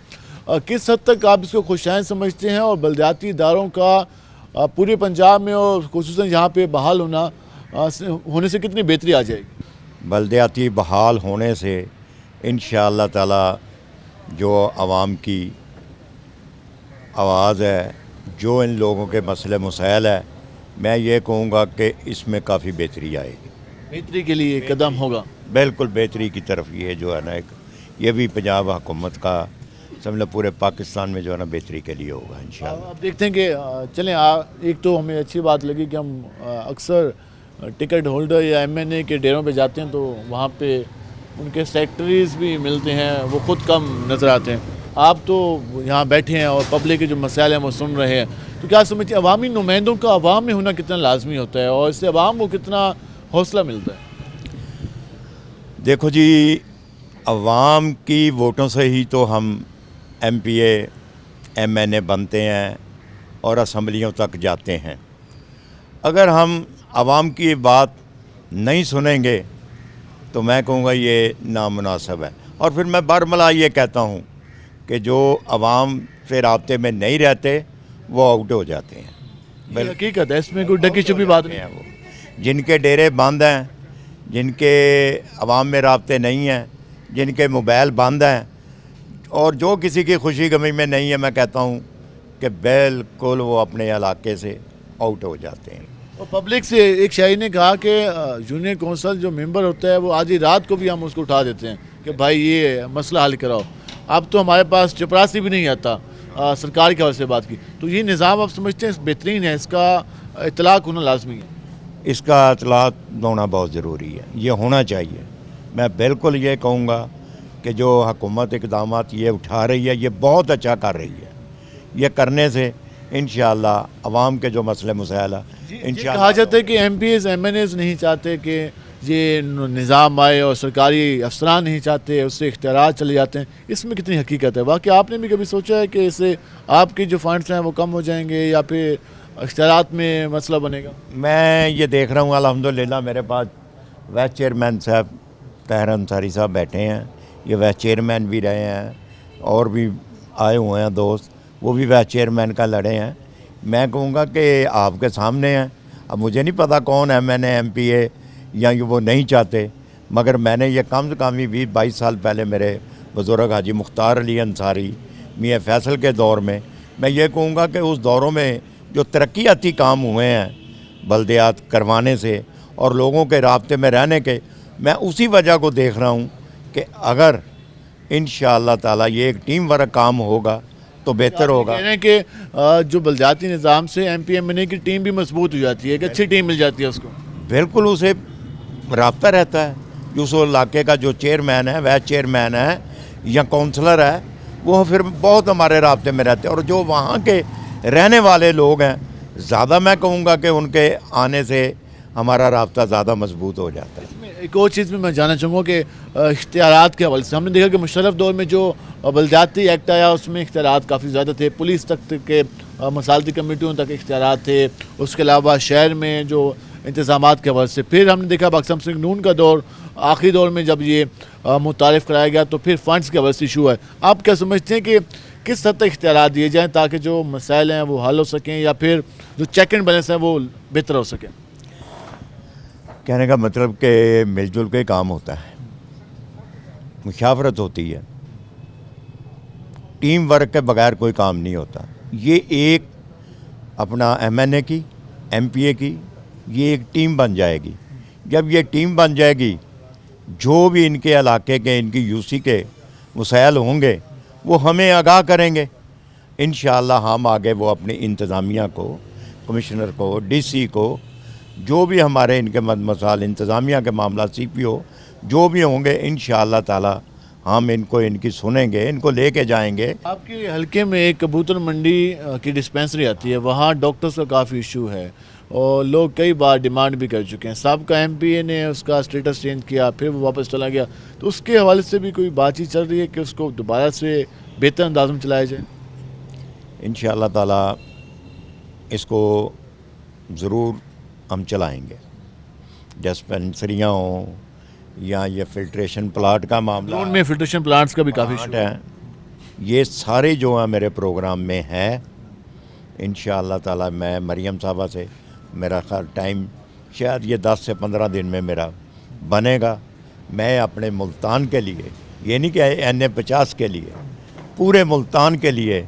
کس حد تک آپ اس کو خوشائن سمجھتے ہیں اور بلدیاتی اداروں کا پورے پنجاب میں اور خصوصاً یہاں پہ بحال ہونے سے کتنی بہتری آ جائے گی؟ بلدیاتی بحال ہونے سے انشاءاللہ تعالی جو عوام کی آواز ہے, جو ان لوگوں کے مسئلے مسائل ہے, میں یہ کہوں گا کہ اس میں کافی بہتری آئے گی. बेहतरी के लिए कदम होगा। बिल्कुल बेहतरी की तरफ ये जो है ना एक ये भी पंजाब हुकूमत का समझ लो पूरे पाकिस्तान में जो है ना बेहतरी के लिए होगा इंशाल्लाह। अब देखते हैं कि चलें एक तो हमें अच्छी बात लगी कि हम अक्सर टिकट होल्डर या एमएनए के डेरों पे जाते हैं तो वहाँ पे उनके सेक्रेटरीज भी मिलते हैं, वो ख़ुद कम नज़र आते हैं। आप तो यहाँ बैठे हैं और पब्लिक के जो मसाइल हैं वो सुन रहे हैं, तो क्या समझते हैं अवामी नुमाइंदों का अवाम में होना कितना लाजमी होता है और इससे अवाम को कितना हौसला मिलता है? देखो जी, अवाम की वोटों से ही तो हम एमपीए एमएनए बनते हैं और असम्बलियों तक जाते हैं। अगर हम आवाम की बात नहीं सुनेंगे तो मैं कहूँगा ये नामुनासिब है। और फिर मैं बरमला ये कहता हूँ कि जो आवाम से राब्ते में नहीं रहते वो आउट हो जाते हैं। ये हकीकत है, इसमें कोई ढकी छुपी बात नहीं है। वो जिनके डेरे बंद हैं, जिनके आवाम में राब्ते नहीं हैं, जिनके मोबाइल बंद हैं और जो किसी की खुशी गमी में नहीं है, मैं कहता हूँ कि बिल्कुल वो अपने इलाके से आउट हो जाते हैं। और पब्लिक से एक शायरी ने कहा कि यूनियन कौंसिल जो मेंबर होता है वो आधी रात को भी हम उसको उठा देते हैं कि भाई ये मसला हल कराओ। अब तो हमारे पास चपरासी भी नहीं आता सरकार के हवाले से बात की, तो ये निज़ाम आप समझते हैं बेहतरीन है, इसका इतलाक़ होना लाजमी है? इसका इतलाक़ होना बहुत ज़रूरी है, ये होना चाहिए। मैं बिल्कुल ये कहूँगा कि जो हुकूमत इक़दामात ये उठा रही है ये बहुत अच्छा कर रही है। ये करने से इंशाअल्लाह अवाम के जो मसले मसाइल है कहा जाता है कि एमपीएस एमएनएस नहीं चाहते कि ये निज़ाम आए और सरकारी अफसरान नहीं चाहते, उससे इख्तियारात चले जाते हैं, इसमें कितनी हकीकत है? वाकई आपने भी कभी सोचा है कि इससे आपके जो फंड्स हैं वो कम हो जाएंगे या फिर इख्तियारात में मसला बनेगा? मैं ये देख रहा हूँ अल्हम्दुलिल्लाह मेरे पास वाइस चेयरमैन साहब ताहिर अंसारी साहब बैठे हैं, ये वाइस चेयरमैन भी रहे हैं और भी आए हुए हैं दोस्त, वो भी वाइस चेयरमैन का लड़े हैं। मैं कहूँगा कि आपके सामने हैं। अब मुझे नहीं पता कौन है, मैंने एमपीए या ये वो नहीं चाहते, मगर मैंने ये कम से कम ही 20-22 साल पहले मेरे बुज़ुर्ग हाजी मुख्तार अली अंसारी मियाँ फैसल के दौर में, मैं ये कहूँगा कि उस दौरों में जो तरक्याती काम हुए हैं बल्दियात करवाने से और लोगों के राब्ते में रहने के, मैं उसी वजह को देख रहा हूँ कि अगर इंशाअल्लाह ताला ये एक टीम वर्क काम होगा तो बेहतर होगा। कह रहे हैं कि जो बलदियाती निज़ाम से एमपीएमएनए की टीम भी मजबूत हो जाती है, एक अच्छी टीम मिल जाती है उसको। बिल्कुल उसे राब्ता रहता है, उस इलाके का जो चेयरमैन है, वाइस चेयरमैन है या काउंसलर है, वो फिर बहुत हमारे राब्ते में रहते हैं। और जो वहाँ के रहने वाले लोग हैं, ज़्यादा मैं कहूँगा कि उनके आने से हमारा राब्ता ज़्यादा मजबूत हो जाता है। एक और चीज़ में मैं जानना चाहूँगा कि इख्तियारात के हवाले से हमने देखा कि मुशर्रफ दौर में जो बलदियाती एक्ट आया उसमें इख्तियारात काफ़ी ज़्यादा थे, पुलिस तक के मसालती कमेटियों तक इख्तियारात थे, उसके अलावा शहर में जो इंतज़ामात के हवाले से। फिर हमने देखा बक्सम सिंह नून का दौर, आखिरी दौर में जब ये मुतारिफ़ कराया गया तो फिर फ़ंड्स के हवाले से इशू है। आप क्या समझते हैं कि किस हद तक इख्तियारात दिए जाएँ ताकि जो मसाइल हैं वो हल हो सकें या फिर जो चेक एंड बैलेंस है वो बेहतर हो सकें? कहने का मतलब कि मिलजुल के काम होता है, मुशावरत होती है, टीम वर्क के बगैर कोई काम नहीं होता। ये एक अपना एमएनए की, एमपीए की, ये एक टीम बन जाएगी। जब ये टीम बन जाएगी, जो भी इनके इलाके के, इनकी यूसी के मसाइल होंगे वो हमें आगाह करेंगे। इंशाअल्लाह हम आगे वो अपनी इंतज़ामिया को, कमिश्नर को, डीसी को, जो भी हमारे इनके मसाइल इंतज़ामिया के मामला सीपीओ जो भी होंगे, इंशाअल्लाह ताला हम इनको इनकी सुनेंगे, इनको लेके जाएंगे। आपके हलके में एक कबूतर मंडी की डिस्पेंसरी आती है, वहाँ डॉक्टर्स का काफ़ी इशू है और लोग कई बार डिमांड भी कर चुके हैं। सबका एमपीए ने उसका स्टेटस चेंज किया, फिर वो वापस चला गया, तो उसके हवाले से भी कोई बातचीत चल रही है कि उसको दोबारा से बेहतर अंदाज में चलाया जाए? इंशाअल्लाह ताला इसको ज़रूर हम चलाएंगे। डिस्पेंसरियाँ हों या ये फिल्ट्रेशन प्लांट का मामला, में फिल्ट्रेशन प्लांट्स का भी काफ़ी इशू है, ये सारे जो हैं मेरे प्रोग्राम में है। इंशाअल्लाह ताला मैं मरियम साहबा से मेरा ख्याल टाइम शायद ये 10 से 15 दिन में मेरा बनेगा। मैं अपने मुल्तान के लिए, ये नहीं कि NA50 के लिए, पूरे मुल्तान के लिए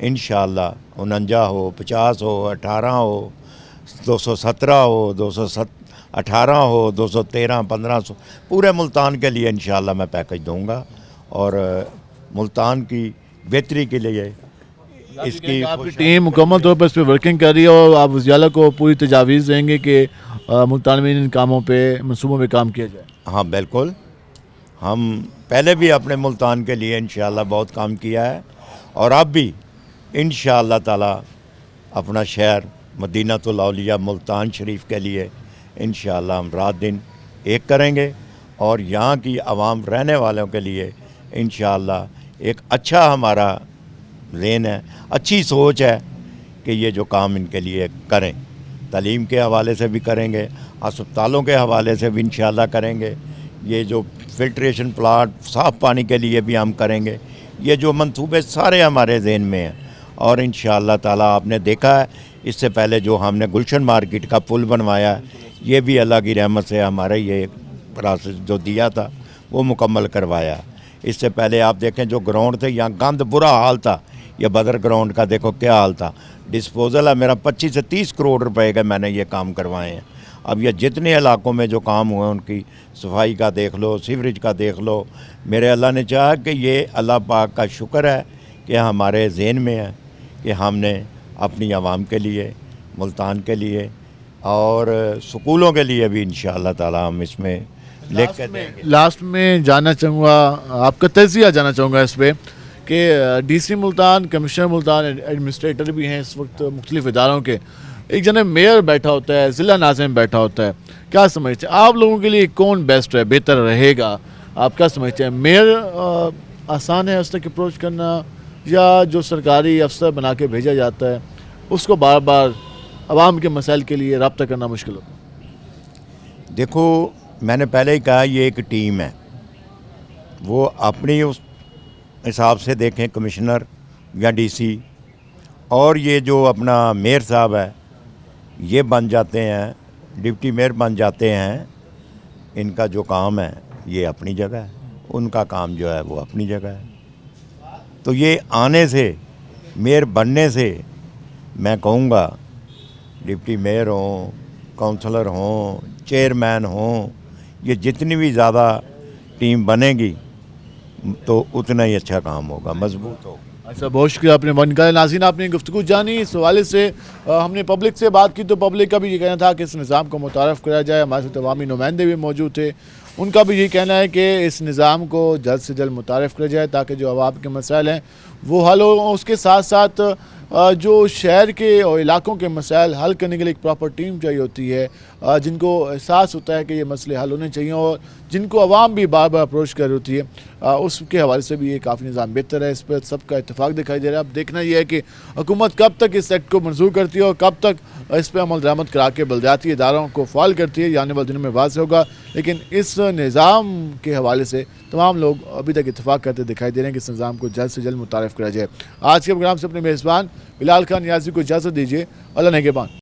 इंशाअल्लाह 49 हो, 50 हो, 18 हो, 217 हो, 18 हो, 213, 1500, पूरे मुल्तान के लिए इंशाल्लाह मैं पैकेज दूंगा और मुल्तान की बेहतरी के लिए इसकी आपकी टीम मुकम्मल तौर पर इस पर वर्किंग कर रही है और आप वज़ीर को पूरी तजावीज़ देंगे कि मुल्तान में इन कामों पे मंसूबों पे काम किया जाए? हाँ बिल्कुल, हम पहले भी अपने मुल्तान के लिए इंशाल्लाह बहुत काम किया है और अब भी इंशाल्लाह ताला अपना शहर मदीनातुल औलिया मुल्तान शरीफ के लिए इंशाल्लाह हम रात दिन एक करेंगे और यहाँ की आवाम रहने वालों के लिए इंशाल्लाह एक अच्छा हमारा ज़हन है, अच्छी सोच है कि ये जो काम इनके लिए करें, तालीम के हवाले से भी करेंगे, अस्पतालों के हवाले से भी इंशाल्लाह करेंगे, ये जो फिल्ट्रेशन प्लांट साफ़ पानी के लिए भी हम करेंगे। ये जो मंसूबे सारे हमारे ज़हन में हैं और इंशाल्लाह ताला आपने देखा है इससे पहले जो हमने गुलशन मार्केट का पुल बनवाया है, ये भी अल्लाह की रहमत से हमारे ये प्रोसेस जो दिया था वो मुकम्मल करवाया। इससे पहले आप देखें जो ग्राउंड थे यहाँ गंद बुरा हाल था, ये बदर ग्राउंड का देखो क्या हाल था। डिस्पोजल है मेरा 25 से 30 करोड़ रुपए का मैंने ये काम करवाए हैं। अब ये जितने इलाकों में जो काम हुए उनकी सफाई का देख लो, सीवरेज का देख लो, मेरे अल्लाह ने चाहा कि ये अल्लाह पाक का शुक्र है कि हमारे ज़हन में है कि हमने अपनी आवाम के लिए, मुल्तान के लिए और स्कूलों के लिए भी इंशाअल्लाह ताला हम इसमें लेकर देंगे। लास्ट में जानना चाहूँगा, आपका तजिया जानना चाहूँगा इस पर कि DC Multan, commissioner Multan, administrator भी हैं इस वक्त मुख्तलिफ इदारों के, एक जन मेयर बैठा होता है, ज़िला नाज़िम बैठा होता है, क्या समझते हैं आप लोगों के लिए कौन बेस्ट है, बेहतर रहेगा? आप क्या समझते हैं, मेयर आसान है उस तक अप्रोच करना या जो सरकारी अफसर बना के भेजा जाता है उसको बार बार आवाम के मसाइल के लिए रब्ता करना मुश्किल होता है? देखो मैंने पहले ही कहा ये एक टीम है, वो अपनी उस हिसाब से देखें कमिश्नर या डीसी और ये जो अपना मेयर साहब है ये बन जाते हैं, डिप्टी मेयर बन जाते हैं, इनका जो काम है ये अपनी जगह है, उनका काम जो है वो अपनी जगह है। तो ये आने से, मेयर बनने से मैं कहूँगा डिप्टी मेयर हों, काउंसलर हों, चेयरमैन हों, ये जितनी भी ज़्यादा टीम बनेगी तो उतना ही अच्छा काम होगा, मजबूत होगा। अच्छा, बहुत शुक्रिया आपने बनकर नाज़रीन आपने गुफ्तगू जानी। इस हवाले से हमने पब्लिक से बात की तो पब्लिक का भी ये कहना था कि इस निज़ाम को मुतारफ़ कराया जाए। हमारे साथ अवामी नुमाइंदे भी मौजूद थे, उनका भी यही कहना है कि इस निज़ाम को जल्द से जल्द मुतारफ़ कराया जाए ताकि जो आवाम के मसाइल हैं वो हल हो। उसके साथ साथ जो शहर के और इलाकों के मसाइल हल करने के लिए एक प्रॉपर टीम चाहिए होती है, जिनको एहसास होता है कि ये मसले हल होने चाहिए और जिनको आवाम भी बार बार अप्रोच कर रही होती है, उसके हवाले से भी ये काफ़ी निज़ाम बेहतर है। इस पर सबका इत्तेफाक दिखाई दे रहा है। अब देखना ये है कि हुकूमत कब तक इस एक्ट को मंजूर करती है और कब तक इस पर अमल दरामद करा के बलदियाती इदारों को फ़ाल करती है, ये आने वाले दिनों में वाज़ होगा। लेकिन इस निज़ाम के हवाले से तमाम लोग अभी तक इत्तेफाक करते दिखाई दे रहे हैं कि इस निज़ाम को जल्द से जल्द मुतारफ़ करा जाए। आज के प्रोग्राम से अपने मेज़बान बिलाल खान नियाज़ी को इजाज़त दीजिए। अल्लाह नेगेबान।